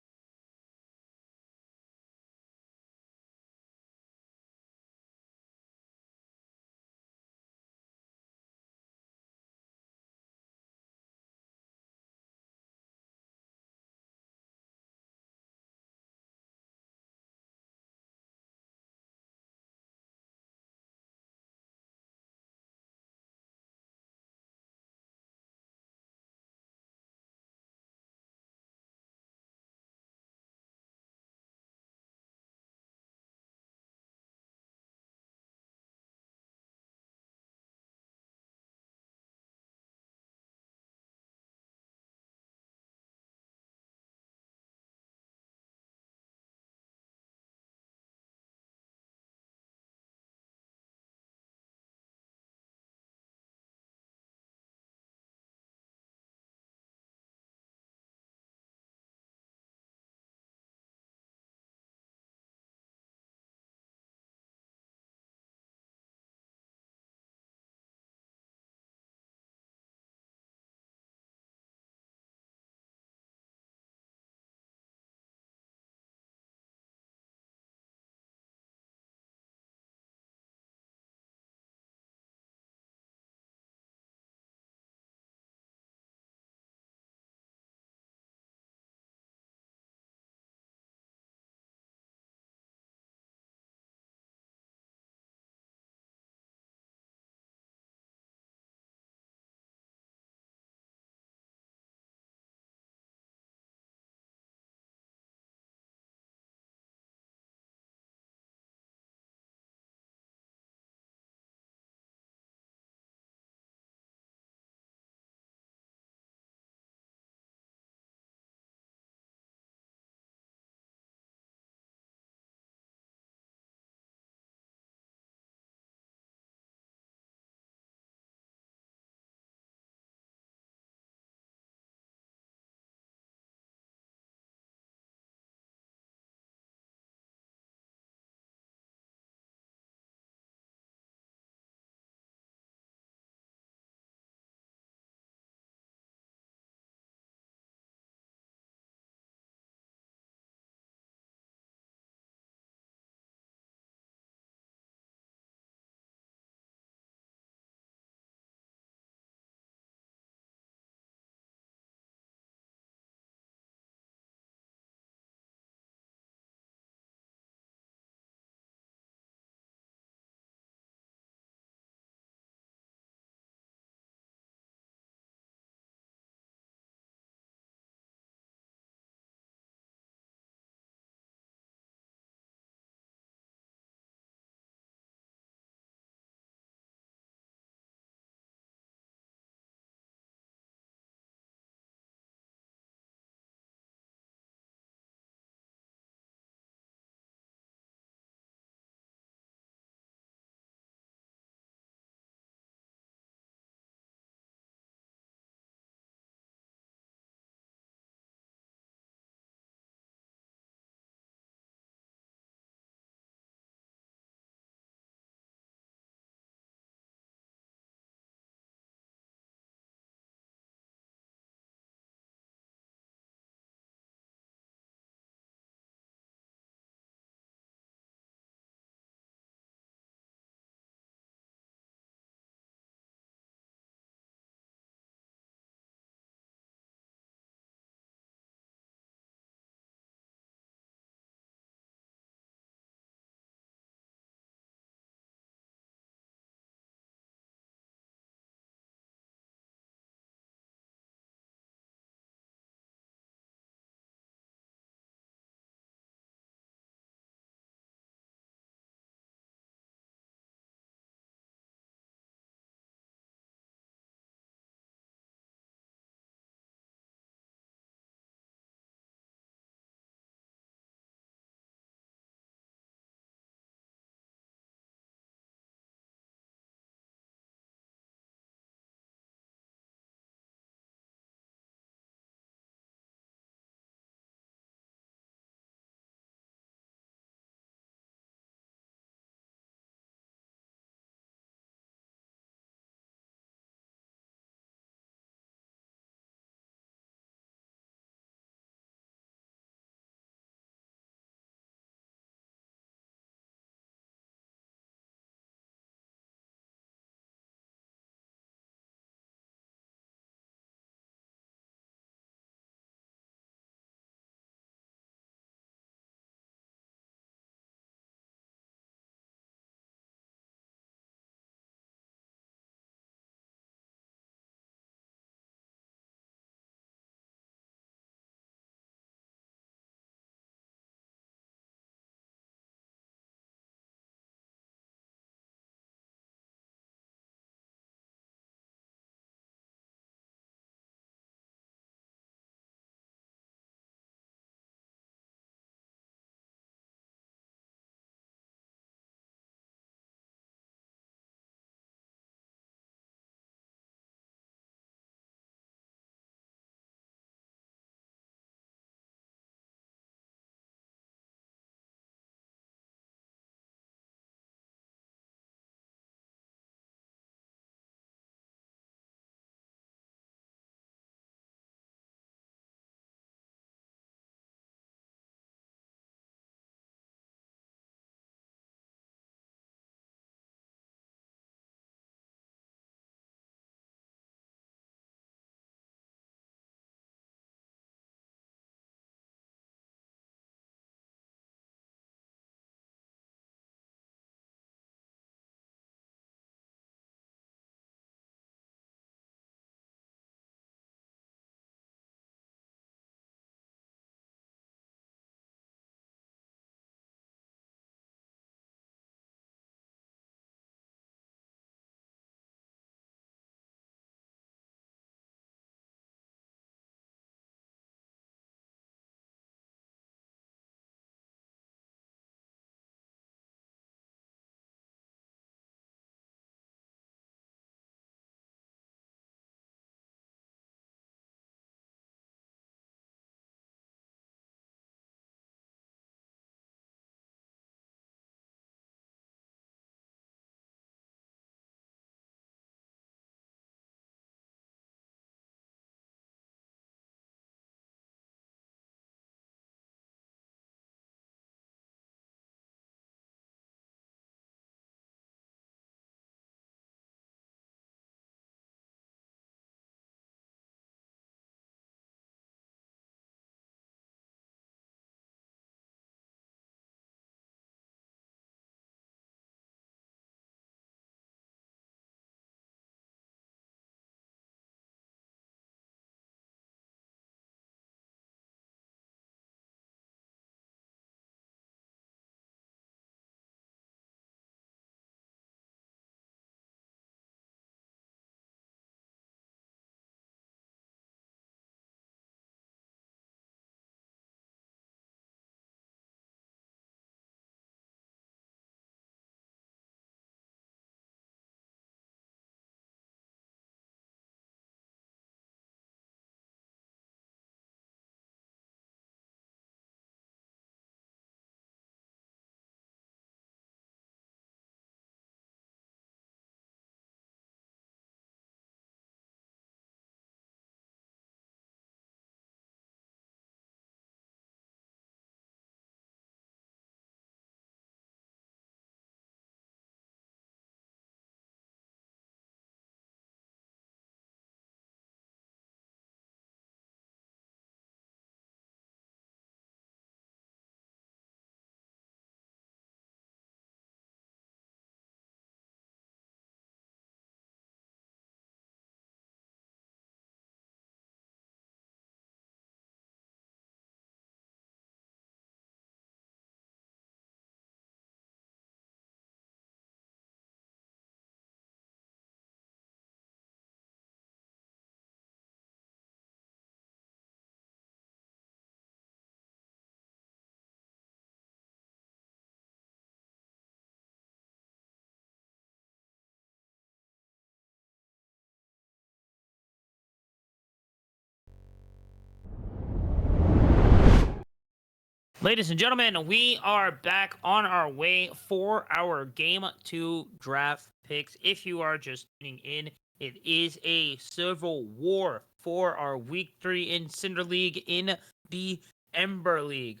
Ladies and gentlemen, we are back on our way for our game 2 draft picks. If you are just tuning in, it is a civil war for our week 3 in Cinder League in the Ember League.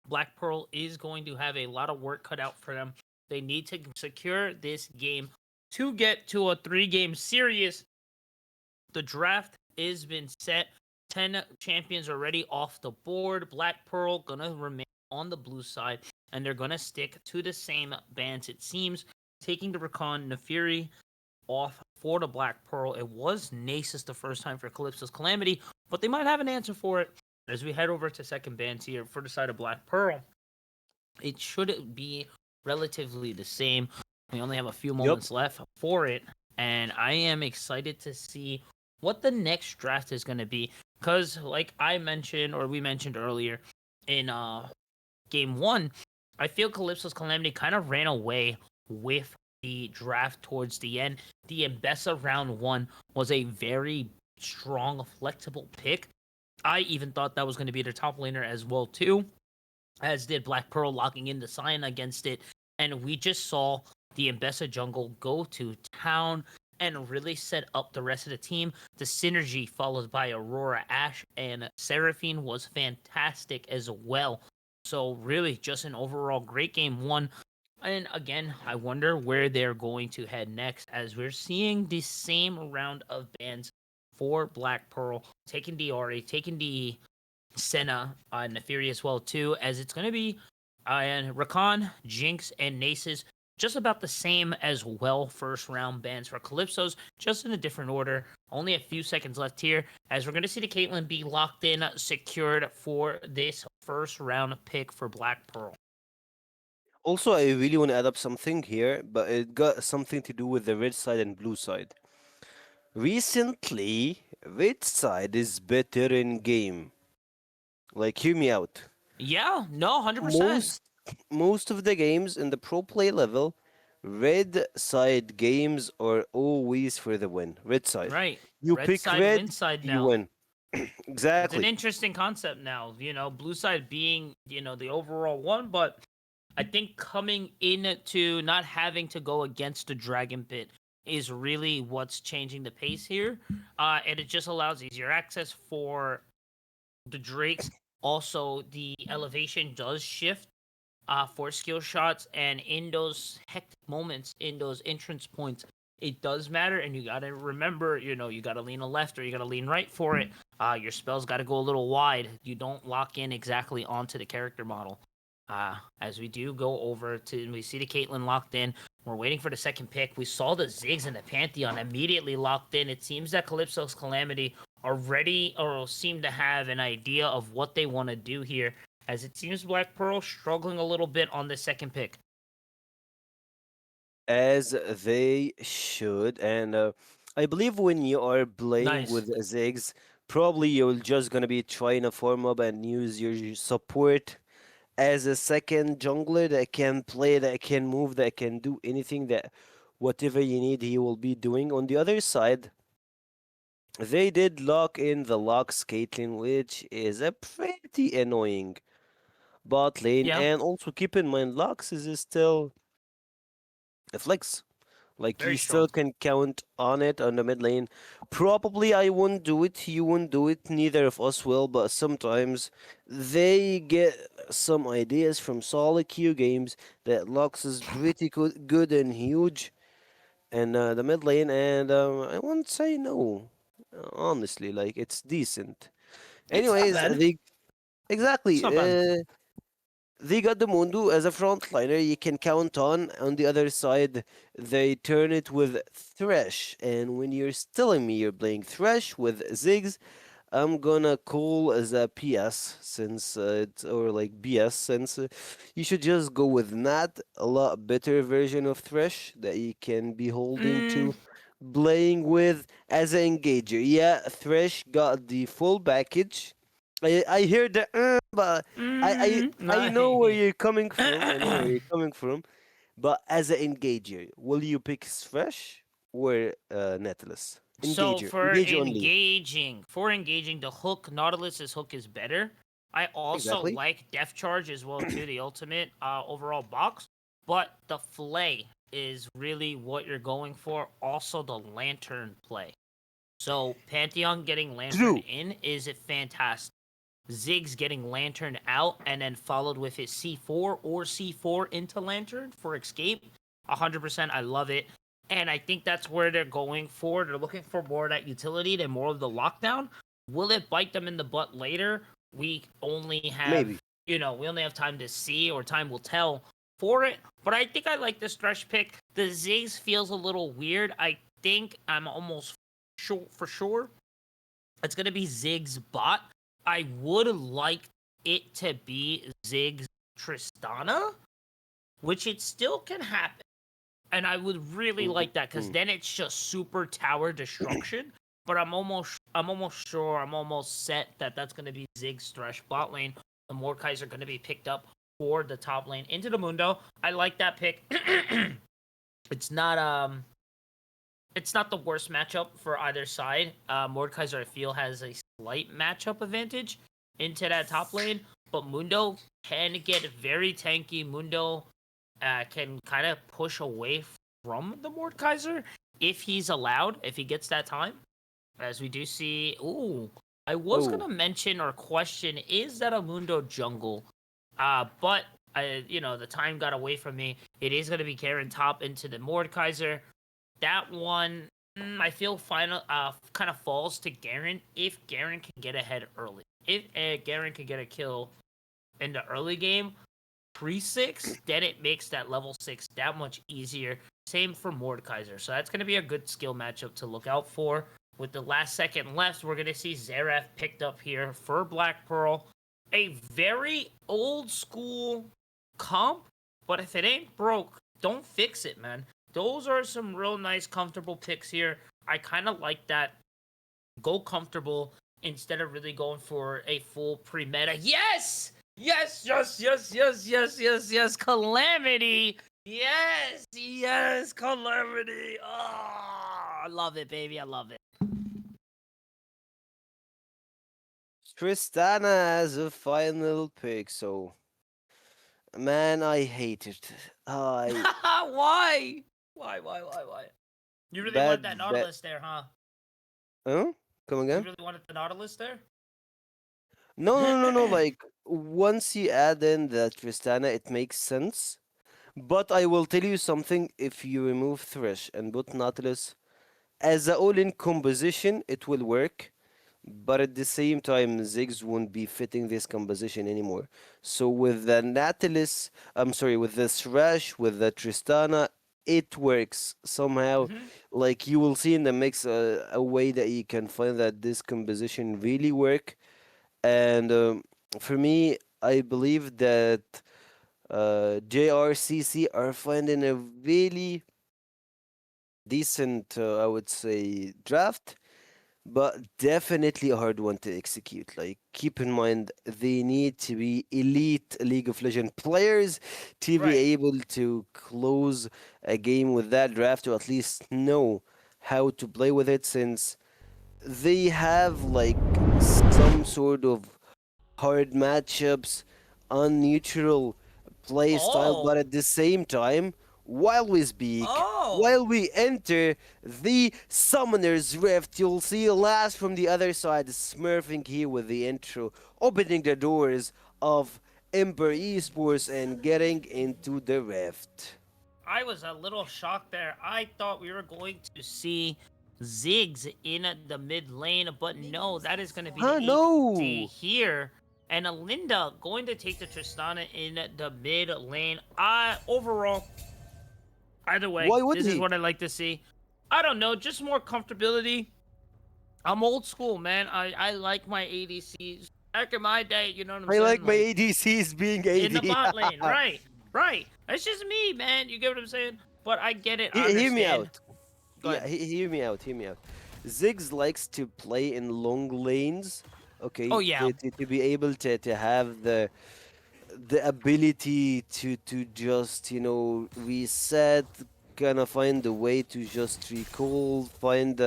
Black Pearl is going to have a lot of work cut out for them. They need to secure this game to get to a 3-game series. The draft has been set. 10 champions already off the board. Black Pearl gonna remain on the blue side, and they're gonna stick to the same bans. It seems taking the Recon Nefiri off for the Black Pearl. It was Nasus the first time for Calypsos Calamity, but they might have an answer for it as we head over to second bans here for the side of Black Pearl. It should be relatively the same. We only have a few Yep. moments left for it, and I am excited to see what the next draft is going to be. Because, like I mentioned, or we mentioned earlier in game 1, I feel Calypso's Calamity kind of ran away with the draft towards the end. The Embessa round 1 was a very strong, flexible pick. I even thought that was going to be their top laner as well, too, as did Black Pearl locking in the sign against it. And we just saw the Embessa jungle go to town and really set up the rest of the team. The synergy followed by Aurora, Ashe, and Seraphine was fantastic as well. So really just an overall great game 1. And again, I wonder where they're going to head next, as we're seeing the same round of bans for Black Pearl, taking the Ori, taking the Senna, Neferi as well too, as it's going to be Rakan, Jinx, and Nasus just about the same as well. First round bans for Calypsos, just in a different order. Only a few seconds left here, as we're going to see the Caitlyn be locked in, secured for this first round pick for Black Pearl. Also, I really want to add up something here, but it got something to do with the red side and blue side. Recently, red side is better in game. Like, hear me out. Yeah, no, 100%. Most most of the games in the pro play level, red side games are always for the win. Red side. Right. You Red pick side, red, win side you now. win. It's an Exactly. interesting concept now, blue side being, the overall one, but I think coming into not having to go against the Dragon Pit is really what's changing the pace here. And it just allows easier access for the Drakes. Also, the elevation does shift for skill shots, and in those hectic moments, in those entrance points, it does matter, and you gotta remember, you gotta lean a left or you gotta lean right for it. Your spells gotta go a little wide. You don't lock in exactly onto the character model. As we do go over to, we see the Caitlyn locked in. We're waiting for the second pick. We saw the Ziggs and the Pantheon immediately locked in. It seems that Calypso's Calamity are ready, or seem to have an idea of what they want to do here, as it seems Black Pearl struggling a little bit on the second pick. As they should, and I believe when you are playing Nice. with Ziggs, probably you're just gonna be trying to farm up and use your support as a second jungler that can play, that can move, that can do anything, that whatever you need, he will be doing. On the other side, they did lock in the Lux Caitlyn, which is a pretty annoying bot lane. Yeah, And also keep in mind, Lux is still a flex. Like, very you still strong. can count on it on the mid lane. Probably I won't do it, you won't do it, neither of us will, but sometimes they get some ideas from solid Q games that Lux is pretty good and huge in the mid lane, and I won't say no. Honestly, like, it's decent. It's not Anyways, bad. they It's exactly. not bad. They got the Mundu as a frontliner you can count on. On the other side, they turn it with Thresh. And when you're telling me you're playing Thresh with Ziggs, I'm gonna call as a PS since or like BS, since you should just go with Nat, a lot better version of Thresh that you can be holding Mm, to playing with as an engager. Yeah, Thresh got the full package. I hear the but I know where nice. you're coming from. I know where you're coming from. But as an engager, will you pick Thresh or Nautilus? So Engager for only. engaging, the hook, Nautilus's hook is better. I also Exactly. like Death Charge as well too, the ultimate overall box. But the Flay is really what you're going for. Also the Lantern play. So Pantheon getting Lantern True. in is fantastic. Ziggs getting Lantern out and then followed with his C4 or C4 into Lantern for escape. 100%. I love it. And I think that's where they're going for. They're looking for more of that utility than more of the lockdown. Will it bite them in the butt later? We only have, Maybe. we only have time to see, or time will tell for it. But I think I like this Thresh pick. The Ziggs feels a little weird. I think I'm almost sure for sure it's going to be Ziggs bot. I would like it to be Ziggs Tristana, which it still can happen. And I would really like that because Mm. then it's just super tower destruction. But I'm almost sure, I'm almost set that that's going to be Ziggs Thresh bot lane. The Mordekaiser are going to be picked up for the top lane into the Mundo. I like that pick. it's not it's not the worst matchup for either side. Mordekaiser, I feel, has a slight matchup advantage into that top lane, but Mundo can get very tanky. Mundo can kind of push away from the Mordekaiser if he's allowed, if he gets that time. As we do see, I was Oh. gonna mention or question, is that a Mundo jungle? But the time got away from me. It is gonna be Garen top into the Mordekaiser. That one, I feel kind of falls to Garen if Garen can get ahead early. If Garen can get a kill in the early game, pre-6, then it makes that level 6 that much easier. Same for Mordekaiser. So that's going to be a good skill matchup to look out for. With the last second left, we're going to see Xerath picked up here for Black Pearl. A very old school comp, but if it ain't broke, don't fix it, man. Those are some real nice, comfortable picks here. I kind of like that. Go comfortable instead of really going for a full pre-meta. Yes! Yes, yes, yes, yes, yes, yes, yes. Calamity. Yes, yes, Calamity. Oh, I love it, baby. I love it. Tristana as a final pick, so man, I hate it. I Why? Why? You really wanted that bad bet. Nautilus there, huh? Huh? Come You again? really wanted the Nautilus there? No, no, no, no. Like once you add in the Tristana, it makes sense. But I will tell you something. If you remove Thresh and put Nautilus as a all-in composition, it will work. But at the same time, Ziggs won't be fitting this composition anymore. So with the Nautilus, I'm sorry, with the Thresh, with the Tristana, it works somehow. Mm-hmm. Like you will see in the mix a way that you can find that this composition really work. And for me, I believe that JRCC are finding a really decent, I would say, draft, but definitely a hard one to execute. Like, keep in mind, they need to be elite League of Legends players to be Right. able to close a game with that draft, or at least know how to play with it, since they have like some sort of hard matchups, unneutral play style, but Oh. at the same time, while we speak, Oh. while we enter the Summoner's Rift, you'll see Last from the other side smurfing here with the intro, opening the doors of Ember Esports and getting into the Rift. I was a little shocked there. I thought we were going to see Ziggs in the mid lane, but no, that is going to be the Huh? APC No! here. And Alinda going to take the Tristana in the mid lane. Overall, either way, Why would this is he? what I like to see. I don't know, just more comfortability. I'm old school, man. I like my ADCs. Back in my day, you know what I'm I like saying? my Like, ADCs being in the AD. bot lane, right? Right. That's just me, man. You get what I'm saying? But I get it. I Hear me understand. out. Go Yeah, ahead. hear me out. Hear me out. Ziggs likes to play in long lanes. Oh Okay, yeah. to be able to have the ability to just reset, kind of find a way to just recall, find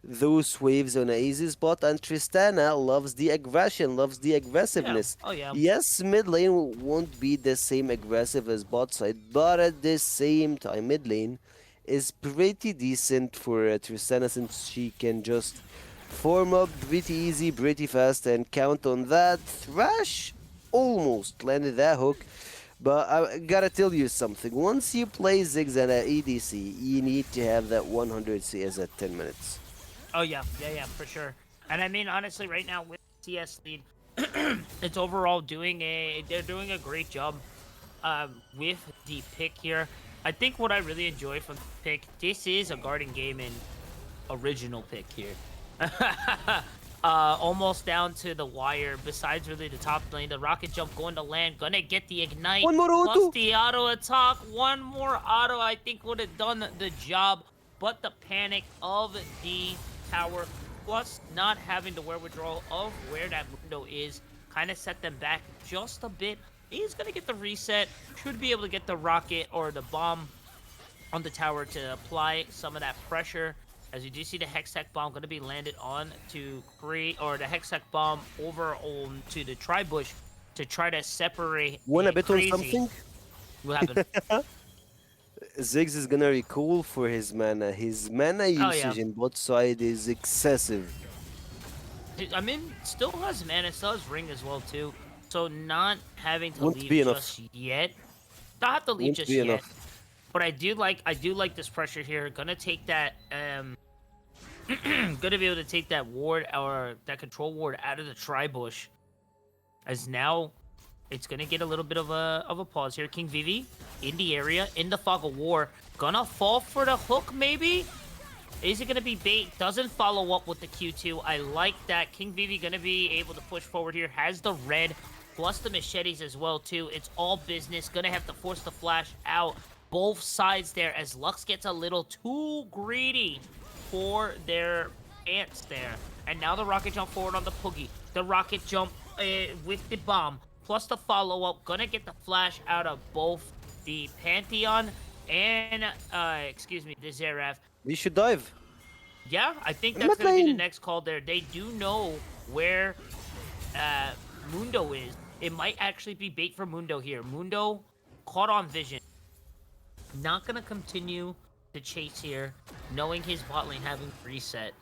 those waves on an easy spot. And Tristana loves the aggression, loves the Yeah. aggressiveness. Oh yeah. Yes, mid lane won't be the same aggressive as bot side, but at the same time, mid lane is pretty decent for Tristana since she can just form up pretty easy, pretty fast, and count on that. Thrash almost landed that hook, but I gotta tell you something. Once you play Ziggs at an EDC, you need to have that 100 CS at 10 minutes. Oh yeah. Yeah. Yeah. For sure. And I mean, honestly, right now with CS lead, it's overall doing a. They're doing a great job. With the pick here. I think what I really enjoy from the pick. This is a guarding game in original pick here. Almost down to the wire. Besides really the top lane, the rocket jump going to land, gonna get the ignite. One more Plus auto! the auto attack. One more auto, I think would have done the job. But the panic of the tower, plus not having the wherewithal of where that window is, kind of set them back just a bit. He's gonna get the reset. Should be able to get the rocket or the bomb on the tower to apply some of that pressure. As you do see the Hextech Bomb going to be landed on to create, or the Hextech Bomb over on to the Tri-Bush to try to separate Wanna the bet on crazy. something? What happened? Ziggs is gonna recall for his mana. His mana Oh, yeah. usage in bot side is excessive. I mean, still has mana, still has Ring as well, too. So not having to Won't leave be enough. just yet. Not have to leave Won't just be yet. enough. But I do like this pressure here. Gonna take that gonna be able to take that ward or that control ward out of the Tri-Bush. As now it's gonna get a little bit of a pause here. King Vivi in the area, in the fog of war. Gonna fall for the hook, maybe? Is it gonna be bait? Doesn't follow up with the Q2. I like that. King Vivi gonna be able to push forward here. Has the red, plus the machetes as well, too. It's all business. Gonna have to force the flash out. Both sides there as Lux gets a little too greedy for their ants there. And now the rocket jump forward on the Poogie. The rocket jump with the bomb, plus the follow-up. Gonna get the flash out of both the Pantheon and, excuse me, the Zeraf. We should dive. Yeah, I think I'm that's not gonna be the playing. next call there. They do know where Mundo is. It might actually be bait for Mundo here. Mundo caught on vision. Not gonna continue the chase here, knowing his bot lane having reset.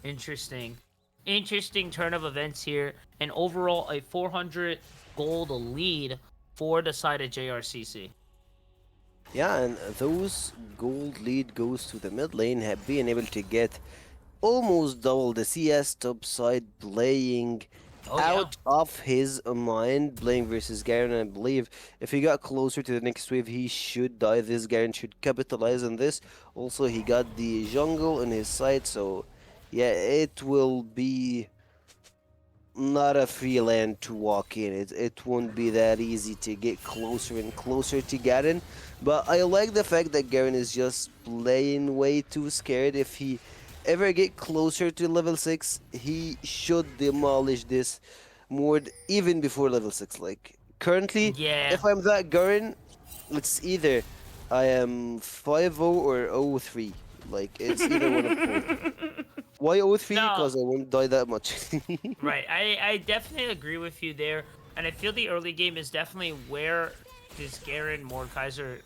Interesting. Interesting turn of events here. And overall, a 400 gold lead for the side of JRCC. Yeah, and those gold lead goes to the mid lane, have been able to get almost double the CS top side, playing Oh, out of his mind, playing versus Garen. I believe if he got closer to the next wave, he should die. This Garen should capitalize on this. Also, he got the jungle on his side, so yeah, it will be not a free land to walk in. It won't be that easy to get closer and closer to Garen. But I like the fact that Garen is just playing way too scared. If he ever get closer to level 6, he should demolish this Mord even before level 6. Like, currently, Yeah. if I'm that Garen, it's either I am 5-0 or 0-3. Like, it's either one of both. Why 0-3? No. Because I won't die that much. Right, I definitely agree with you there, and I feel the early game is definitely where this Garen Mordekaiser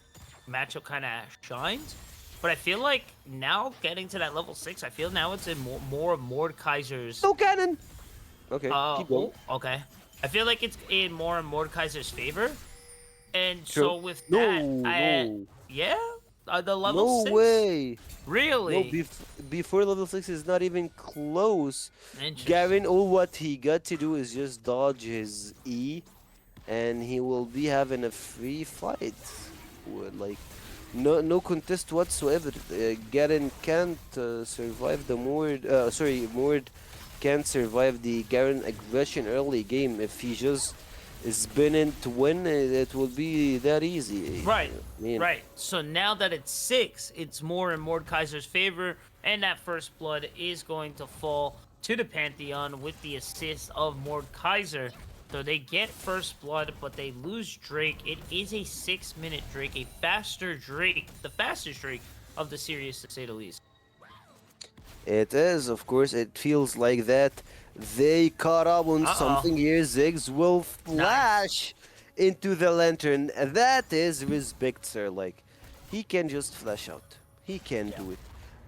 matchup kind of shines. But I feel like now getting to that level 6, I feel now it's in more of Mordekaiser's. No cannon! Okay, keep going. Okay. I feel like it's in more of Mordekaiser's favor, and True. so with No, that, no. yeah, the level No 6. way! Really? No, before level 6 is not even close. Interesting. Garen, all what he got to do is just dodge his E, and he will be having a free fight. Like, no contest whatsoever. Garen can't survive the Mord. Mord can't survive the Garen aggression early game. If he just is spinning to win, it will be that easy. Right, I mean, right. So now that it's 6, it's more in Mordekaiser's favor, and that first blood is going to fall to the Pantheon with the assist of Mordekaiser. So they get first blood, but they lose Drake. It is a 6-minute Drake, a faster Drake, the fastest Drake of the series, to say the least. It is, of course, it feels like that. They caught up on Uh-oh. something here. Ziggs will Nice. flash into the lantern. That is respect, sir. Like, he can just flash out. He can Yeah. do it.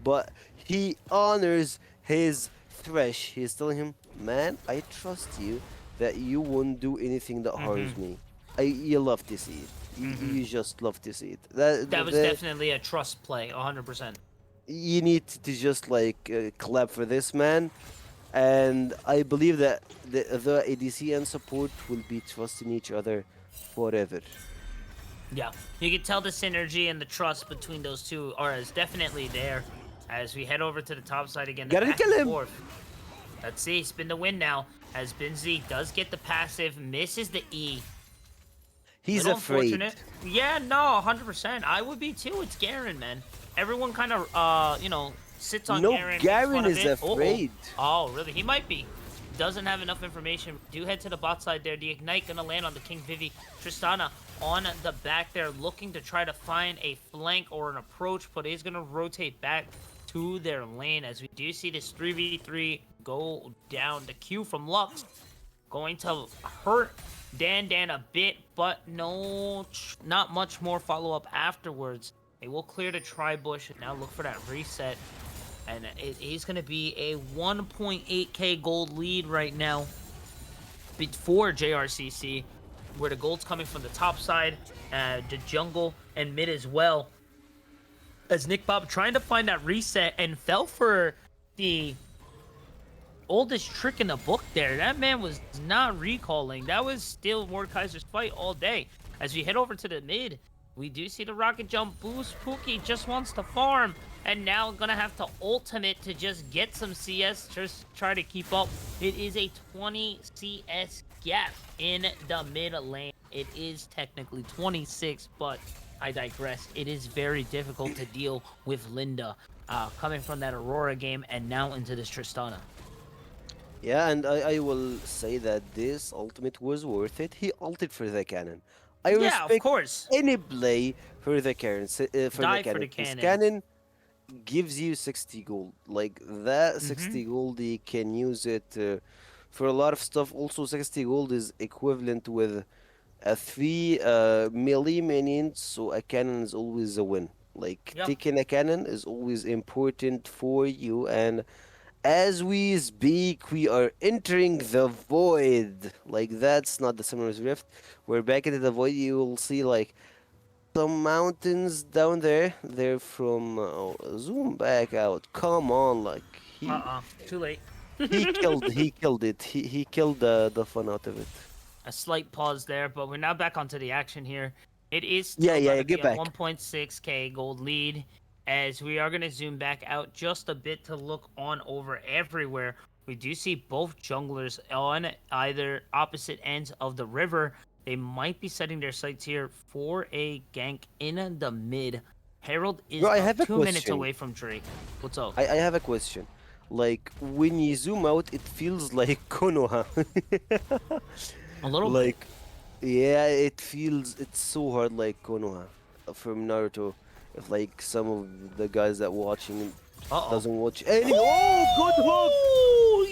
But he honors his thresh. He's telling him, man, I trust you that you won't do anything that harms Mm-hmm. me. You love to see it. Mm-hmm. You just love to see it. That was definitely a trust play, 100%. You need to just like clap for this man, and I believe that the ADC and support will be trusting each other forever. Yeah, you can tell the synergy and the trust between those two is definitely there. As we head over to the top side again, the Gotta back kill and him. forth. Let's see, spin the win now. As Binzi does get the passive, misses the E. He's Little afraid. unfortunate. Yeah, no, 100%. I would be too. It's Garen, man. Everyone kind of, sits on No, Garen. Makes Garen fun of is it. afraid. Oh, really? He might be. Doesn't have enough information. Do head to the bot side there. The Ignite gonna land on the King Vivi. Tristana on the back there, looking to try to find a flank or an approach, but is gonna rotate back to their lane as we do see this 3v3 go down. The Q from Lux going to hurt Dan a bit, but not much more follow-up afterwards. They will clear the tri-bush and now look for that reset. And it is going to be a 1.8k gold lead right now for JRCC, where the gold's coming from the top side, the jungle, and mid as well. As Nick Bob trying to find that reset and fell for the oldest trick in the book there. That man was not recalling. That was still Mordekaiser's fight all day. As we head over to the mid, we do see the rocket jump boost. Pookie just wants to farm, and now gonna have to ultimate to just get some CS, just try to keep up. It is a 20 CS gap in the mid lane. It is technically 26, but I digress. It is very difficult to deal with Linda coming from that Aurora game and now into this Tristana. Yeah, and I will say that this ultimate was worth it. He ulted for the cannon. I Yeah, of respect course. any play for the cannon. For the Die for cannon. the This cannon. cannon gives you 60 gold. Like that Mm-hmm. 60 gold, you can use it for a lot of stuff. Also, 60 gold is equivalent with a 3 melee minion, so a cannon is always a win. Like Yep. taking a cannon is always important for you, and as we speak, we are entering the void. Like that's not the Summoner's Rift. We're back into the void. You will see like some mountains down there. They're from zoom back out. Come on, like Too late. he killed it. He killed the fun out of it. A slight pause there, but we're now back onto the action here. It is Yeah, still yeah, going yeah, to be get a back. 1.6k gold lead, as we are going to zoom back out just a bit to look on over everywhere. We do see both junglers on either opposite ends of the river. They might be setting their sights here for a gank in the mid. Herald is Bro, I about have a 2 minutes question. away from Drake. What's up? I have a question. Like when you zoom out, it feels like Konoha. A little bit. Like, yeah, it's so hard like Konoha from Naruto. If like some of the guys that watching Uh-oh. doesn't watch any. Oh, good hook! Oh,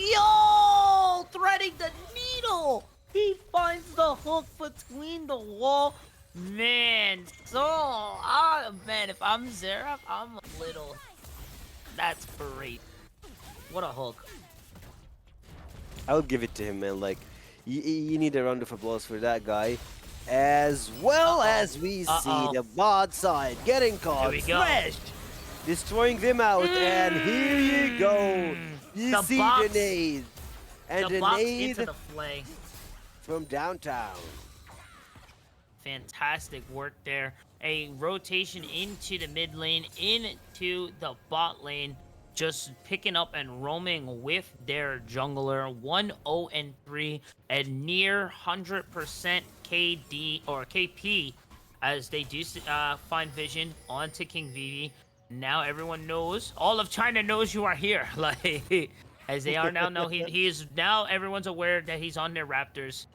yo! Threading the needle! He finds the hook between the wall. Man, man, if I'm Xerath, I'm a little... That's great. What a hook. I'll give it to him, man. Like, you need a round of applause for that guy. As well as we see the bot side getting caught, we go. thrashed, destroying them out, and here you go. You The see box. the nade. And The a box nade into the flay. from downtown. Fantastic work there. A rotation into the mid lane, into the bot lane. Just picking up and roaming with their jungler. 1-0-3 and near 100% KD or KP as they do find vision onto King Vivi. Now everyone knows, all of China knows you are here. Like, as they are now know he is now everyone's aware that he's on their Raptors.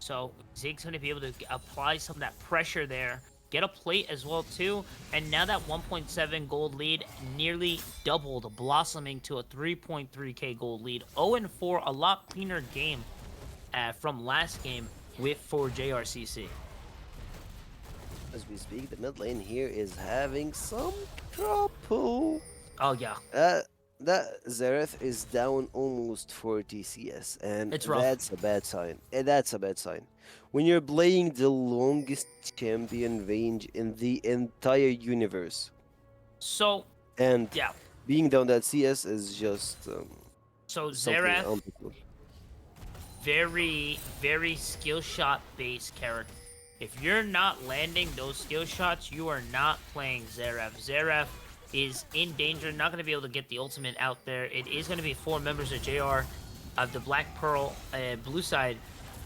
So Zig's going to be able to apply some of that pressure there, get a plate as well too, and now that 1.7 gold lead nearly doubled, blossoming to a 3.3k gold lead. 0-4, a lot cleaner game from last game for JRCC. As we speak, the mid lane here is having some trouble. Oh yeah, That Zareth is down almost 40 CS, and it's rough. that's a bad sign. That's a bad sign. When you're playing the longest champion range in the entire universe, So and yeah, being down that CS is just so something Xerath, unbelievable. very skill shot based character. If you're not landing those skill shots, you are not playing Xerath. Xerath is in danger, not going to be able to get the ultimate out there. It is going to be 4 members of JR of the Black Pearl blue side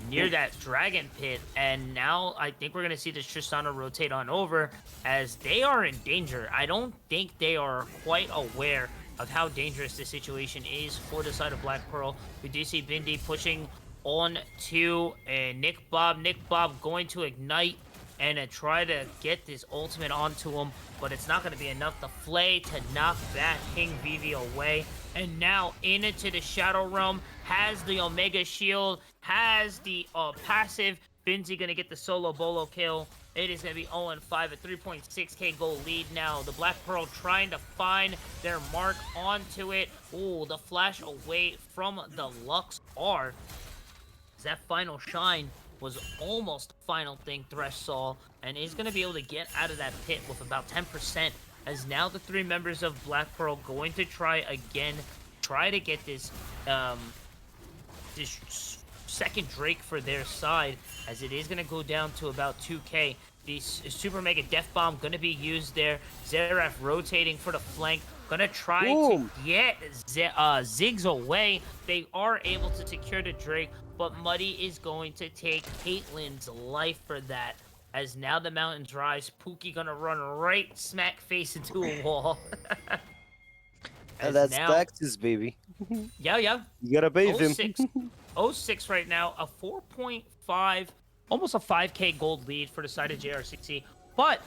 near that dragon pit, and now I think we're going to see this Tristana rotate on over as they are in danger. I don't think they are quite aware of how dangerous this situation is for the side of Black Pearl. We do see Bindi pushing on to Nick Bob. Nick Bob going to ignite and try to get this ultimate onto him, but it's not going to be enough. The Flay to knock that King Vivi away. And now into the Shadow Realm, has the Omega Shield, has the passive. Binzi going to get the solo bolo kill. It is going to be 0-5, a 3.6k goal lead now. The Black Pearl trying to find their mark onto it. Ooh, the flash away from the Lux R. That final shine was almost the final thing Thresh saw, and is going to be able to get out of that pit with about 10%, as now the 3 members of Black Pearl going to try again, try to get this this second Drake for their side, as it is going to go down to about 2k. The Super Mega Death Bomb going to be used there. Xerath rotating for the flank. Gonna try to get Ziggs away. They are able to secure the Drake, but Muddy is going to take Caitlyn's life for that. As now the mountains rise, Pookie gonna run right smack face into a wall. And that's taxes, baby. Yeah. You gotta pay them. 06 right now, a 4.5, almost a 5k gold lead for the side of JRCC. But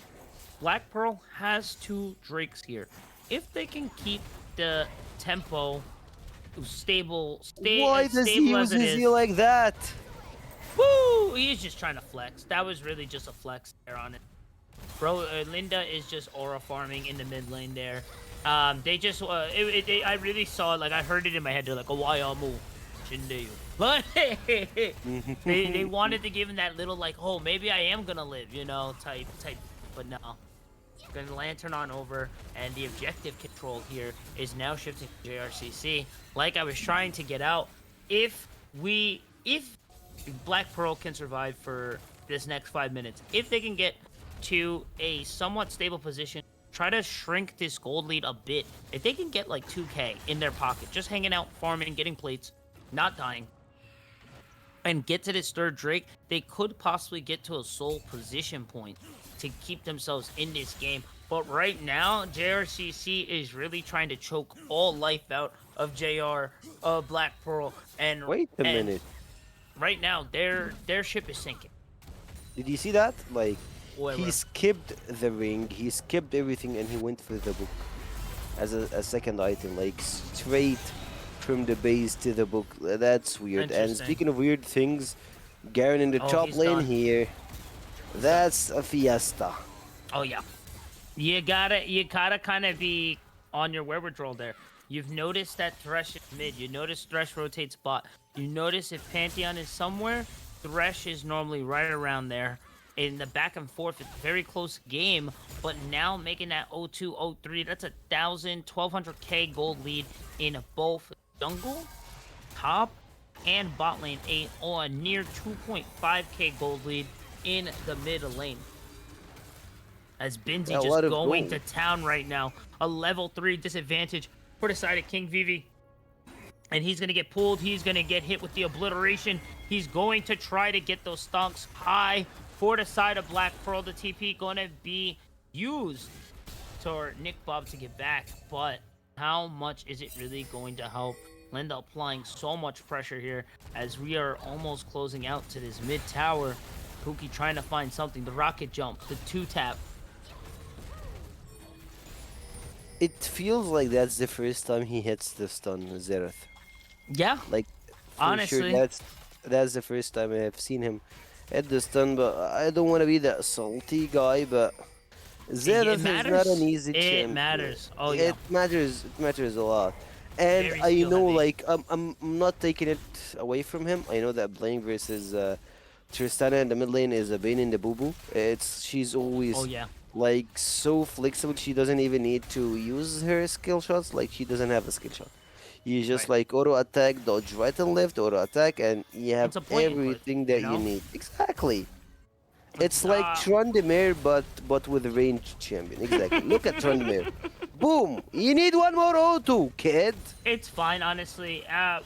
Black Pearl has 2 Drakes here. If they can keep the tempo stable, why does he use his E like that? Woo! He's just trying to flex. That was really just a flex there on it. Bro, Linda is just aura farming in the mid lane there. They just, I really saw it, like, I heard it in my head. They're like, Owayamu, Shindeyu. But they wanted to give him that little, like, oh, maybe I am gonna live, you know, type, but no. Gonna lantern on over, and the objective control here is now shifting to JRCC. Like I was trying to get out, if Black Pearl can survive for this next 5 minutes, if they can get to a somewhat stable position, try to shrink this gold lead a bit. If they can get like 2k in their pocket, just hanging out, farming, getting plates, not dying, and get to this 3rd Drake, they could possibly get to a sole position point to keep themselves in this game. But right now, JRCC is really trying to choke all life out of Black Pearl. And wait a minute. Right now, their ship is sinking. Did you see that? Like, Whatever. he skipped the ring, he skipped everything, and he went for the book as a second item, like straight from the base to the book. That's weird. And speaking of weird things, Garen in the top lane done. here. That's a fiesta. Oh yeah, you gotta kind of be on your wherewithal there. You've noticed that Thresh is mid. You notice Thresh rotates bot. You notice if Pantheon is somewhere, Thresh is normally right around there. In the back and forth, it's a very close game. But now making that 0-2, 0-3, that's 1,000, 1,200k gold lead in both jungle, top, and bot lane. A near 2.5k gold lead in the mid lane. As Binzi just going to town right now. A level 3 disadvantage for the side of King Vivi. And he's going to get pulled. He's going to get hit with the obliteration. He's going to try to get those stonks high for the side of Black Pearl. The TP going to be used for Nick Bob to get back. But how much is it really going to help Linda applying so much pressure here as we are almost closing out to this mid tower. Pookie trying to find something. The rocket jump, the 2-tap. It feels like that's the first time he hits the stun, Zereth. Yeah, Like, for sure, honestly, that's the first time I have seen him hit the stun. But I don't want to be that salty guy, but it Zereth is not an matters. easy It champion. matters. Oh, yeah. It matters. It matters a lot. And Very I skill know, heavy. like, I'm not taking it away from him. I know that playing versus Tristana in the mid lane is a pain in the boo boo. She's Oh, always yeah. like so flexible. She doesn't even need to use her skill shots. Like she doesn't have a skill shot. You just Right. like auto attack, dodge right and left, auto attack, and you have It's a point input, everything you that you know? need. Exactly. It's It's, like Trondemir, but with a ranged champion. Exactly. Look at Trondemir. Boom! You need one more auto, kid. It's fine, honestly.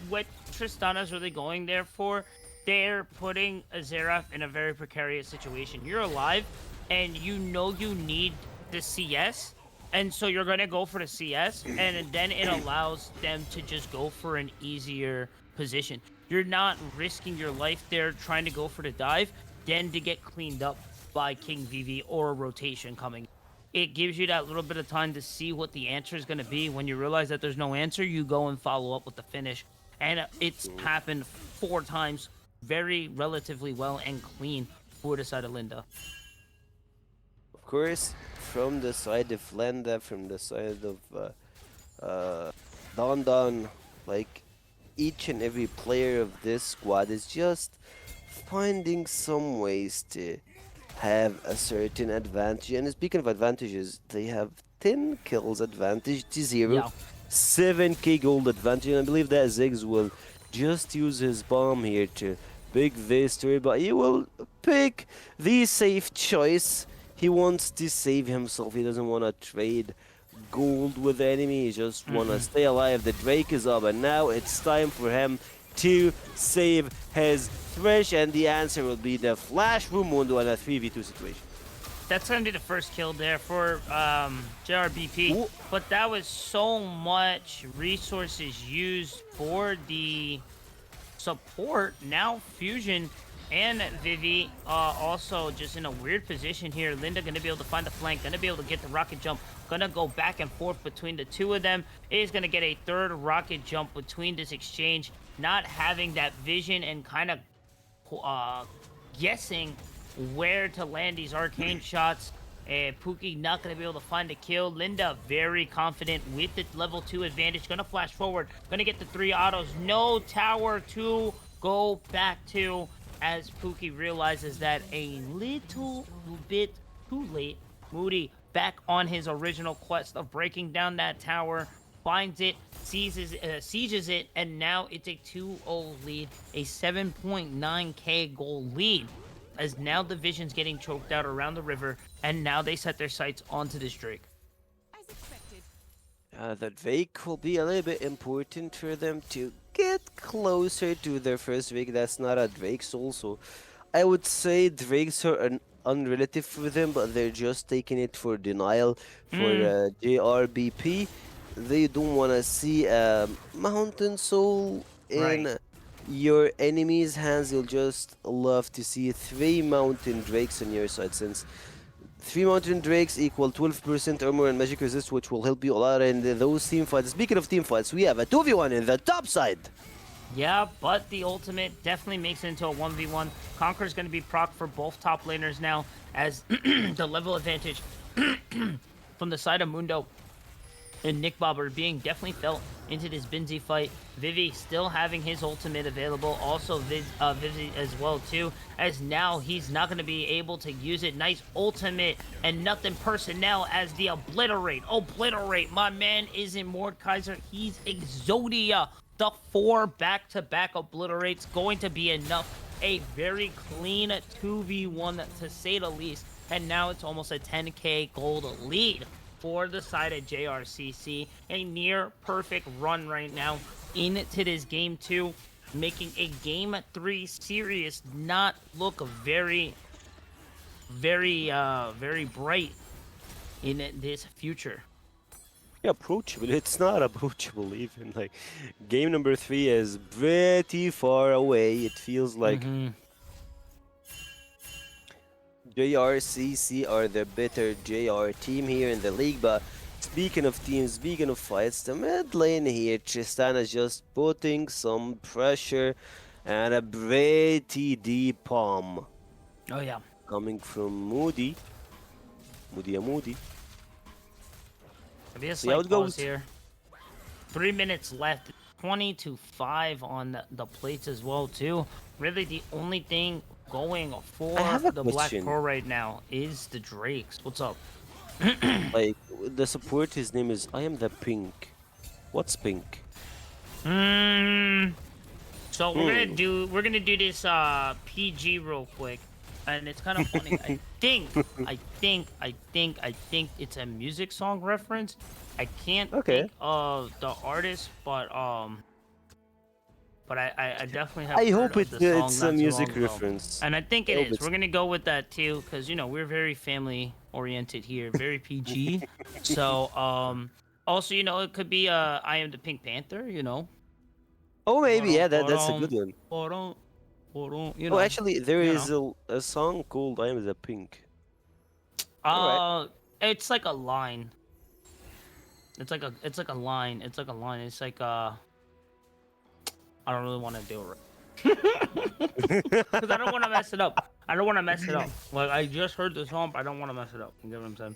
What Tristana's really going there for, they're putting Azerath in a very precarious situation. You're alive, and you know you need the CS, and so you're gonna go for the CS, and then it allows them to just go for an easier position. You're not risking your life there trying to go for the dive, then to get cleaned up by King Vivi or a rotation coming. It gives you that little bit of time to see what the answer is going to be. When you realize that there's no answer, you go and follow up with the finish. And it's happened 4 times very relatively well and clean for the side of Linda. Of course, from the side of Lenda, from the side of Don Don, like each and every player of this squad is just finding some ways to have a certain advantage. And speaking of advantages, they have 10 kills advantage to 0, Yeah. 7k gold advantage. And I believe that Ziggs will just use his bomb here to pick victory, but he will pick the safe choice. He wants to save himself. He doesn't want to trade gold with the enemy. He just want to stay alive. The Drake is up, and now it's time for him to save his Thresh, and the answer will be the Flash Rumundo in a 3v2 situation. That's going to be the first kill there for JRBP. Ooh. But that was so much resources used for the support. Now Fusion and Vivi also just in a weird position here. Linda going to be able to find the flank, going to be able to get the rocket jump, going to go back and forth between the two of them. Is going to get a third rocket jump between this exchange, not having that vision and kind of guessing where to land these arcane shots. Pookie not going to be able to find a kill. Linda very confident with the level 2 advantage. Going to flash forward. Going to get the 3 autos. No tower to go back to as Pookie realizes that a little bit too late. Moody back on his original quest of breaking down that tower. Finds it, sieges it, and now it's a 2-0 lead. A 7.9k goal lead. As now the Vision's getting choked out around the river, and now they set their sights onto this Drake. As expected. The Drake will be a little bit important for them to get closer to their first Drake. That's not a Drake soul, so I would say Drakes are an unrelative for them, but they're just taking it for denial for JRBP. They don't want to see a Mountain Soul in Right. your enemy's hands. You'll just love to see 3 Mountain Drakes on your side, since 3 Mountain Drakes equal 12% armor and magic resist, which will help you a lot in those team fights. Speaking of team fights, we have a 2v1 in the top side. Yeah, but the ultimate definitely makes it into a 1v1. Conqueror's going to be proc for both top laners now, as the level advantage from the side of Mundo and Nick Bob are being definitely felt into this Binzi fight. Vivi still having his ultimate available, also Vivi as well too, as now he's not going to be able to use it. Nice ultimate and nothing personnel as the obliterate. My man isn't Mordekaiser, he's Exodia. The 4 back-to-back obliterates going to be enough. A very clean 2v1 to say the least, and now it's almost a 10k gold lead for the side of JRCC. A near perfect run right now into this game 2, making a game 3 series not look very bright in this future. approachable. It's not approachable even. Like game number 3 is pretty far away. It feels like Mm-hmm. JRCC are the better JR team here in the league, but speaking of teams, speaking of fights, the mid lane here, Tristana just putting some pressure and a pretty deep palm Oh yeah. coming from Moody. Moody. There'll be a See how slight it pause goes. here. 3 minutes left. 20 to 5 on the plates as well too. Really, the only thing going I for have a the Black question. Pearl right now is the Drakes. What's up? Like the support, his name is I am the Pink. What's Pink? Hmm. So Hmm. we're gonna do this PG real quick, and it's kind of funny. I think it's a music song reference. I can't Okay. think of the artist, but I definitely have I heard hope of the song it's a not too long music ago. reference. And I think I it hope is. it's We're gonna go with that too, because we're very family oriented here, very PG. So also it could be I am the Pink Panther. Oh, maybe, Ba-dum, yeah, that's a good ba-dum, one. ba-dum, ba-dum, Oh, actually, there you is know. a song called I Am the Pink. All right. Uh, it's like a line. It's like a line. It's like a line. It's like I don't really want to do it because I don't want to mess it up. I don't want to mess it up. Like I just heard the song, but I don't want to mess it up. You get what I'm saying?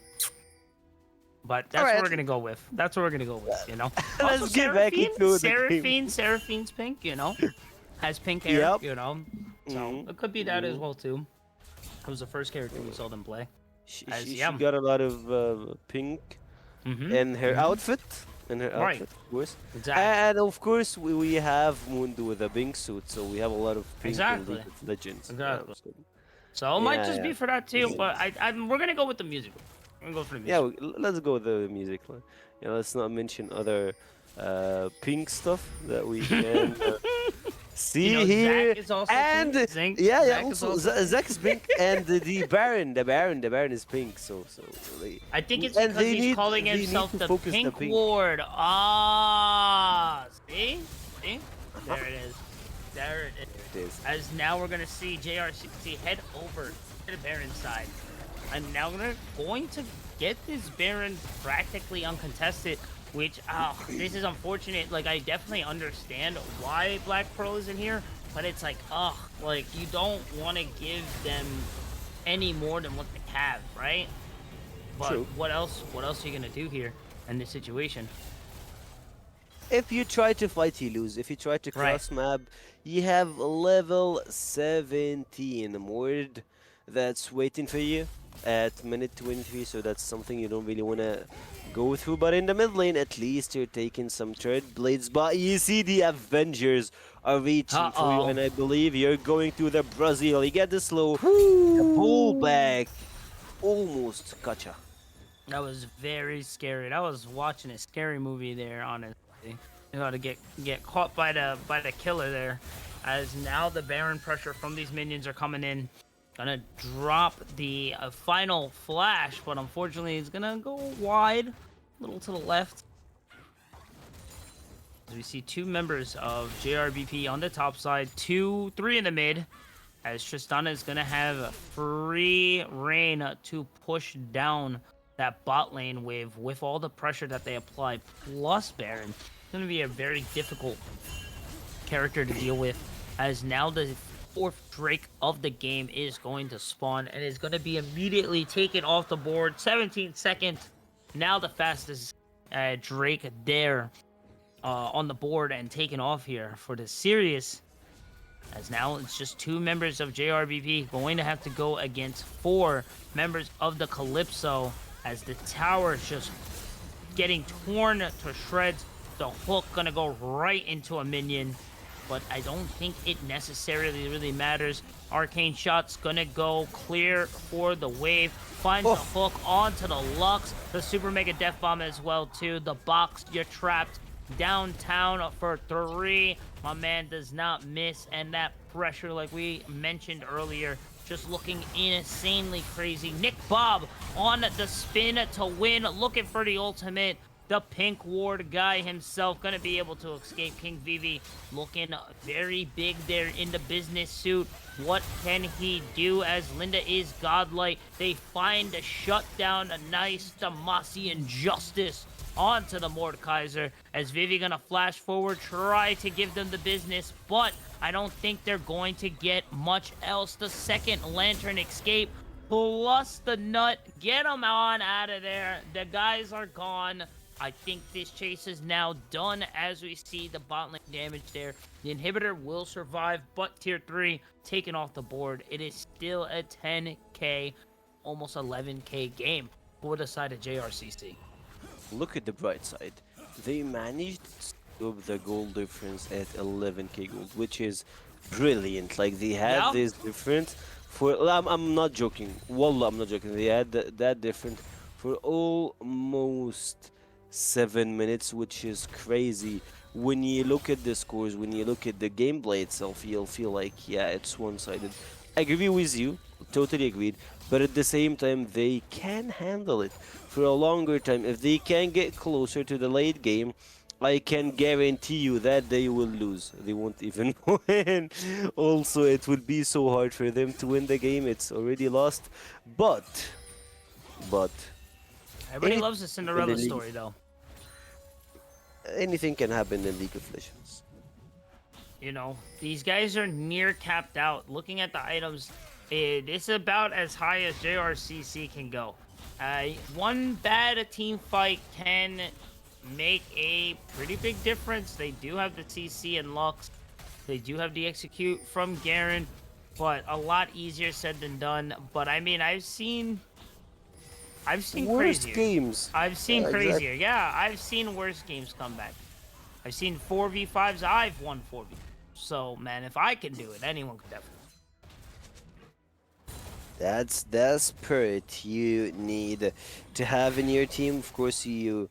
But All that's what right. we're gonna go with. That's what we're gonna go with. Also, Let's get back into the game. Seraphine's pink. Has pink hair. Yep. So Mm-hmm. it could be that as well too. It was the first character we saw them play. She, As she yeah. she got a lot of pink in her outfit. In her Right. outfit, of course. Exactly. And of course, we have Mundo with a pink suit, so we have a lot of pink in Exactly. League of Legends. Exactly. So, So it might yeah, just yeah. be for that too, but we're gonna go with the music. We're gonna go for the Yeah, music. let's go with the music line. Yeah, let's not mention other pink stuff that we can see here. Zach is also And pink. Zink. yeah, yeah. Zach is Also, also pink. Zach is pink, and the Baron is pink. So they, I think it's and because he's calling they need himself to the focus the Pink pink. Ward. Ah, see, Uh-huh. there it is. There it is. There it is. As now we're gonna see JRCC head over to the Baron side. And now we're going to get this Baron practically uncontested, which, this is unfortunate. Like, I definitely understand why Black Pearl is in here, but it's like, like, you don't want to give them any more than what they have, right? But True. what else are you going to do here in this situation? If you try to fight, you lose. If you try to Right. cross map, you have level 17 ward that's waiting for you at minute 23, so that's something you don't really want to go through. But in the mid lane, at least you're taking some tread blades. But you see the Avengers are reaching for you, Uh-oh. and I believe you're going to the Brazil. You get the slow, the pullback, almost gotcha. That was very scary. That was watching a scary movie there, honestly. To get caught by the killer there. As now the Baron pressure from these minions are coming in. Gonna drop the final flash, but unfortunately it's gonna go wide, a little to the left. As we see two members of JRBP on the top side, 3 in the mid. As Tristana is gonna have free reign to push down that bot lane wave with all the pressure that they apply, plus Baron. It's gonna be a very difficult character to deal with, as now the 4th Drake of the game is going to spawn and is going to be immediately taken off the board. 17 seconds. Now the fastest Drake there on the board and taken off here for the Sirius. As now it's just 2 members of JRBP going to have to go against 4 members of the Calypso, as the tower is just getting torn to shreds. The hook gonna go right into a minion, but I don't think it necessarily really matters. Arcane shot's gonna go clear for the wave. Finds the hook onto the Lux. The Super Mega Death Bomb as well too. The box, you're trapped downtown for 3. My man does not miss, and that pressure, like we mentioned earlier, just looking insanely crazy. Nick Bob on the spin to win, looking for the ultimate. The pink ward guy himself gonna be able to escape. King Vivi looking very big there in the business suit. What can he do as Linda is godlike? They find a shutdown, a nice Demacian justice onto the Mordekaiser as Vivi gonna flash forward, try to give them the business, but I don't think they're going to get much else. The second Lantern escape plus the nut, get them on out of there. The guys are gone. I think this chase is now done as we see the bot lane damage there. The inhibitor will survive, but tier 3 taken off the board. It is still a 10k, almost 11k game for the side of JRCC. Look at the bright side. They managed to stop the gold difference at 11k gold, which is brilliant. Like they had Yeah. this difference for. I'm not joking. Wallah, I'm not joking. They had that difference for almost 7 minutes, which is crazy. When you look at the scores, when you look at the gameplay itself, you'll feel like, yeah, it's one-sided. I agree with you, totally agreed. But at the same time, they can handle it for a longer time. If they can get closer to the late game, I can guarantee you that they will lose. They won't even win. Also, it will be so hard for them to win the game. It's already lost. But, Everybody it, loves the in the Cinderella league, story, though. anything can happen in League of Legends. You know, these guys are near capped out. Looking at the items, it's about as high as JRCC can go. One bad team fight can make a pretty big difference. They do have the CC and Lux. They do have the execute from Garen, but a lot easier said than done. But I mean, I've seen Worst crazier. games. I've seen Exactly. crazier. Yeah, I've seen worse games come back. I've seen 4v5s. I've won 4v. So, man, if I can do it, anyone could definitely. That's the spirit you need to have in your team. Of course, you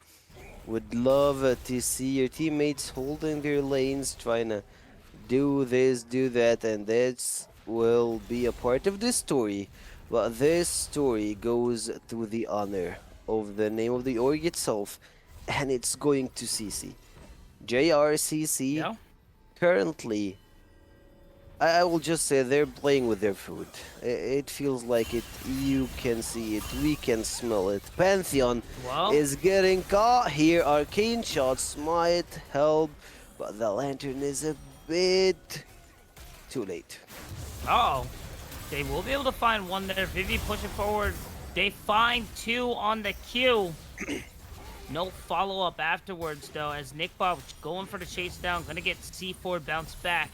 would love to see your teammates holding their lanes, trying to do this, do that, and that will be a part of this story. But this story goes to the honor of the name of the org itself, and it's going to CC. JRCC Yeah. currently, I will just say they're playing with their food. It feels like it. You can see it. We can smell it. Pantheon Well, is getting caught here. Arcane shots might help, but the lantern is a bit too late. oh, they will be able to find one there. Vivi pushing forward. They find two on the queue. No follow-up afterwards, though, as Nick Bob going for the chase down. Gonna get C4 bounce back.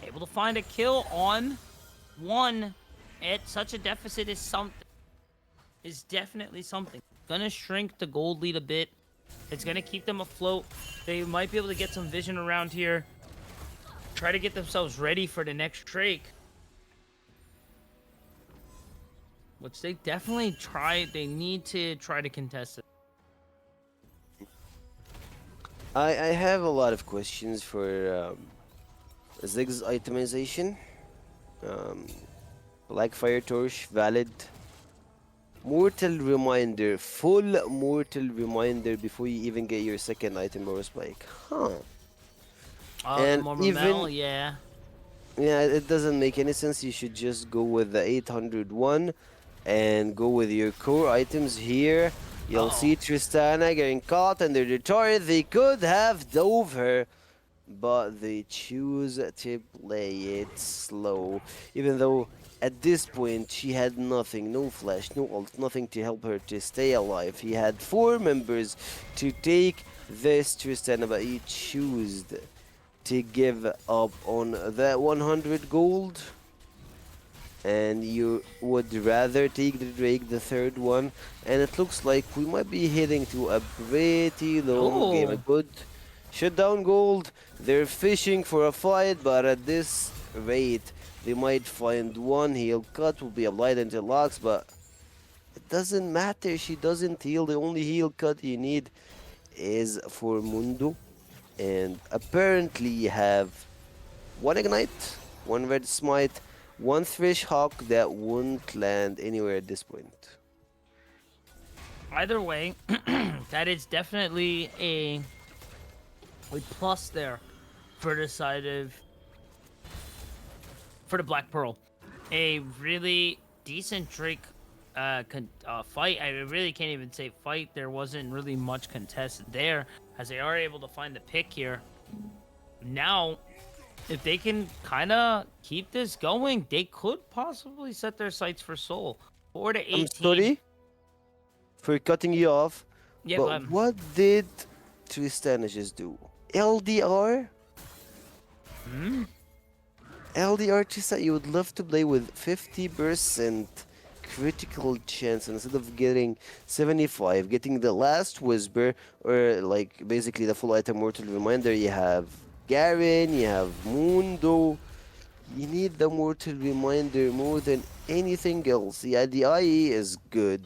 Able to find a kill on one at such a deficit is something. Is definitely something. Gonna shrink the gold lead a bit. It's gonna keep them afloat. They might be able to get some vision around here. Try to get themselves ready for the next Drake. Which they definitely they need to try to contest it. I have a lot of questions for Zig's itemization. Black Fire Torch, valid. Mortal Reminder, full Mortal Reminder before you even get your second item or spike. Huh. Oh, And the more even- Mamel, yeah. Yeah, it doesn't make any sense. You should just go with the 801 and go with your core items here. You'll Uh-oh. see Tristana getting caught under the turret. They could have dove her, but they choose to play it slow. Even though at this point she had nothing, no flash, no ult, nothing to help her to stay alive. He had 4 members to take this Tristana, but he chose to give up on that 100 gold. And you would rather take the Drake, the third one. And it looks like we might be heading to a pretty long game. A Ooh. good shutdown gold. They're fishing for a fight, but at this rate, they might find one. Heal cut will be applied until Lux, but it doesn't matter. She doesn't heal. The only heal cut you need is for Mundo. And apparently you have one Ignite, one Red Smite, one Thresh Hawk that won't land anywhere at this point. Either way, that is definitely a plus there for the side of for the Black Pearl. A really decent Drake fight. I really can't even say fight. There wasn't really much contest there, as they are able to find the pick here. Now, if they can kind of keep this going, they could possibly set their sights for Soul. 4 to I'm 18. sorry for cutting you off, Yeah, go but ahead. what did Tristana just do? LDR? Hmm? LDR Tristana, you would love to play with 50% critical chance instead of getting 75, getting the last Whisper, or like basically the full item Mortal Reminder. You have Garen, you have Mundo. You need the Mortal Reminder more than anything else. Yeah, the IE is good,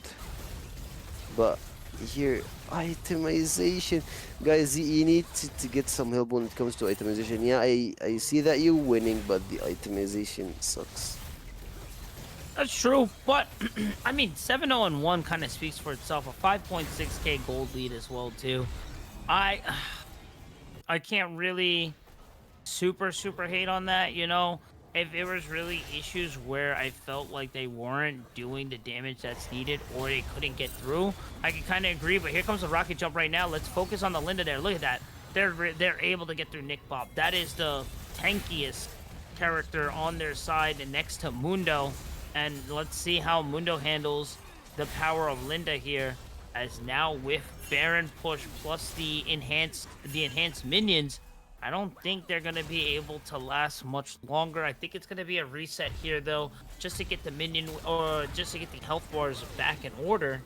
but here, itemization. Guys, you need to get some help when it comes to itemization. Yeah, I see that you're winning, but the itemization sucks. That's true, but I mean, 7-0 and 1 kind of speaks for itself. A 5.6k gold lead as well too. I I can't really super hate on that, you know. If there was really issues where I felt like they weren't doing the damage that's needed or they couldn't get through, I can kind of agree. But here comes the rocket jump right now. Let's focus on the Linda there. Look at that. They're able to get through Nick Bob. That is the tankiest character on their side and next to Mundo. And let's see how Mundo handles the power of Linda here. As now with Baron push plus the enhanced minions, I don't think they're going to be able to last much longer. I think it's going to be a reset here, though, just to get the minion or just to get the health bars back in order.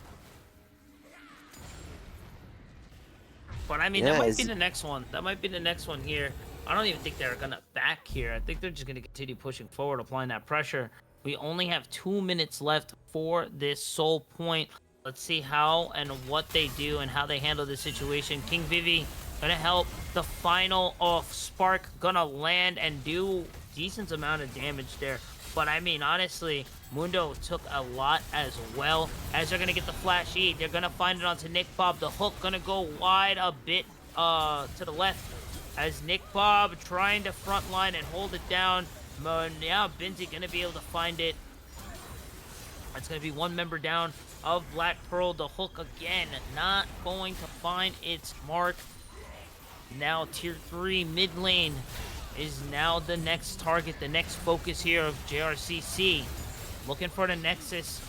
But I mean, that Yeah, might be the next one. That might be the next one here. I don't even think they're going to back here. I think they're just going to continue pushing forward, applying that pressure. We only have 2 minutes left for this soul point. Let's see how and what they do and how they handle the situation. King Vivi gonna help. The final off spark gonna land and do decent amount of damage there. But I mean, honestly, Mundo took a lot as well. As they're gonna get the flash E, they're gonna find it onto Nick Bob. The hook gonna go wide a bit to the left. As Nick Bob trying to front line and hold it down. Now Binzi gonna be able to find it. It's going to be one member down of Black Pearl. The hook again, not going to find its mark. Now tier 3 mid lane is now the next target, the next focus here of JRCC. Looking for the Nexus.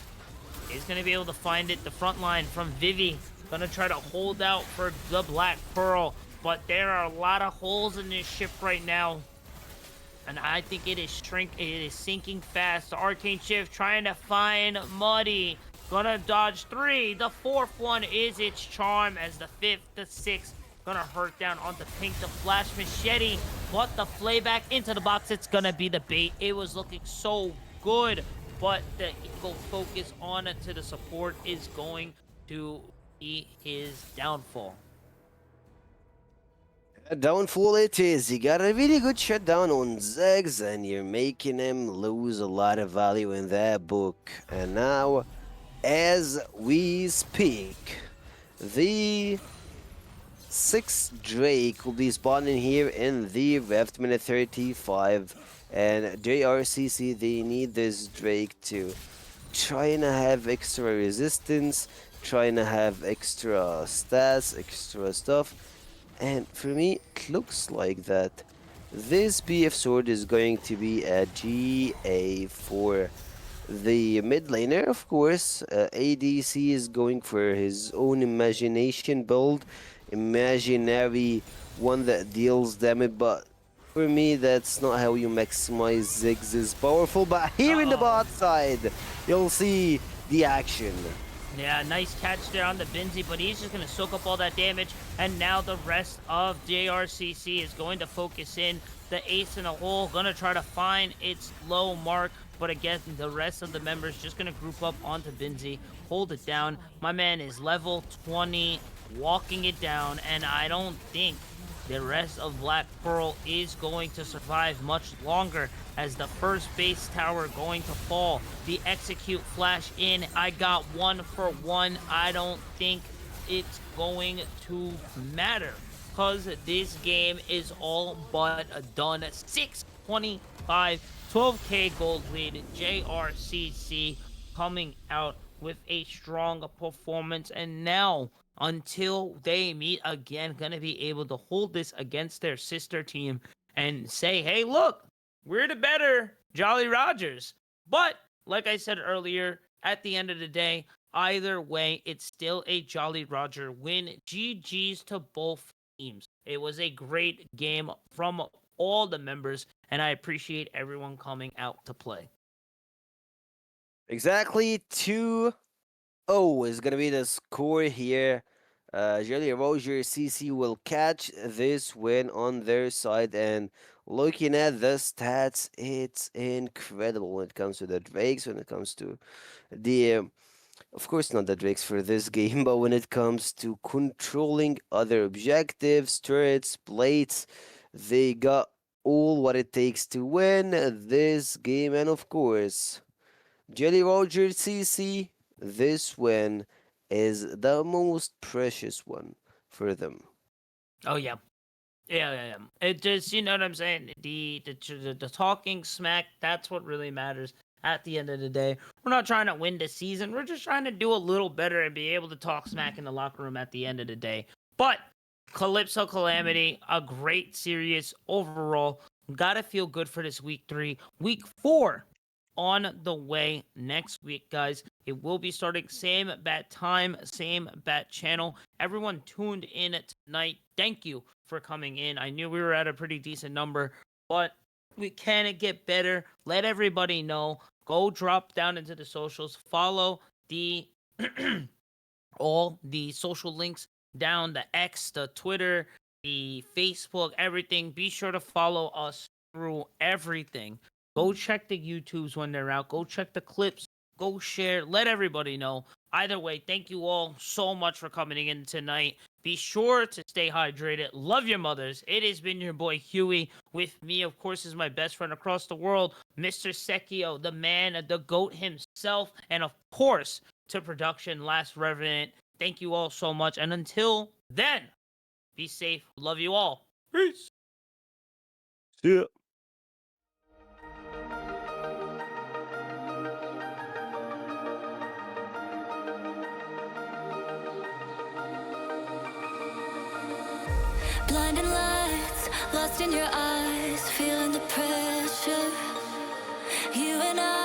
Is going to be able to find it. The front line from Vivi. Going to try to hold out for the Black Pearl. But there are a lot of holes in this ship right now. And I think it is sinking fast. The Arcane Shift trying to find Muddy. Gonna dodge 3. The 4th one is its charm as the 5th, the 6th gonna hurt down onto Pink. The Flash Machete, but the flayback into the box. It's gonna be the bait. It was looking so good, but the equal focus on it to the support is going to be his downfall. Downfall it is. You got a really good shutdown on Zags, and you're making him lose a lot of value in that book. And now, as we speak, the 6th Drake will be spawning here in the Rift, minute 35. And JRCC, they need this Drake to trying to have extra resistance, trying to have extra stats, extra stuff. And for me, it looks like that this BF sword is going to be a GA for the mid laner, of course. ADC is going for his own imagination build, imaginary one that deals damage, but for me, that's not how you maximize Ziggs' powerful. But here in the bot side, you'll see the action. Yeah, nice catch there on the Binzi, but he's just going to soak up all that damage. And now the rest of JRCC is going to focus in. The ace in a hole, going to try to find its low mark. But again, the rest of the members just going to group up onto Binzi, hold it down. My man is level 20, walking it down. And I don't think the rest of Black Pearl is going to survive much longer as the first base tower going to fall. The execute flash in. I got 1-for-1. I don't think it's going to matter because this game is all but done. 625, 12k gold lead. JRCC coming out with a strong performance, and now until they meet again, gonna be able to hold this against their sister team and say, hey, look, we're the better Jolly Rogers. But like I said earlier, at the end of the day, either way, it's still a Jolly Roger win. GG's to both teams. It was a great game from all the members, and I appreciate everyone coming out to play. Exactly 2-0 is gonna be the score here. Jelly Roger CC will catch this win on their side, and looking at the stats, it's incredible when it comes to the Drakes, when it comes to the of course, not the Drakes for this game, but when it comes to controlling other objectives, turrets, plates, they got all what it takes to win this game. And of course, Jelly Roger CC, this win is the most precious one for them. Oh, yeah. Yeah. It just, you know what I'm saying? The talking smack, that's what really matters at the end of the day. We're not trying to win the season. We're just trying to do a little better and be able to talk smack in the locker room at the end of the day. But Calypso Calamity, a great series overall. Gotta feel good for this week 3. Week 4 on the way next week, guys. It will be starting same bat time, same bat channel. Everyone tuned in tonight. Thank you for coming in. I knew we were at a pretty decent number, but we can get better. Let everybody know. Go drop down into the socials. Follow the all the social links down, the X, the Twitter, the Facebook, everything. Be sure to follow us through everything. Go check the YouTubes when they're out. Go check the clips. Go share. Let everybody know. Either way, thank you all so much for coming in tonight. Be sure to stay hydrated. Love your mothers. It has been your boy Huey. With me, of course, is my best friend across the world, Mr. Sekio, the man, the GOAT himself. And of course, to production, Last Revenant. Thank you all so much. And until then, be safe. Love you all. Peace. See ya. Blinding lights, lost in your eyes, feeling the pressure. You and I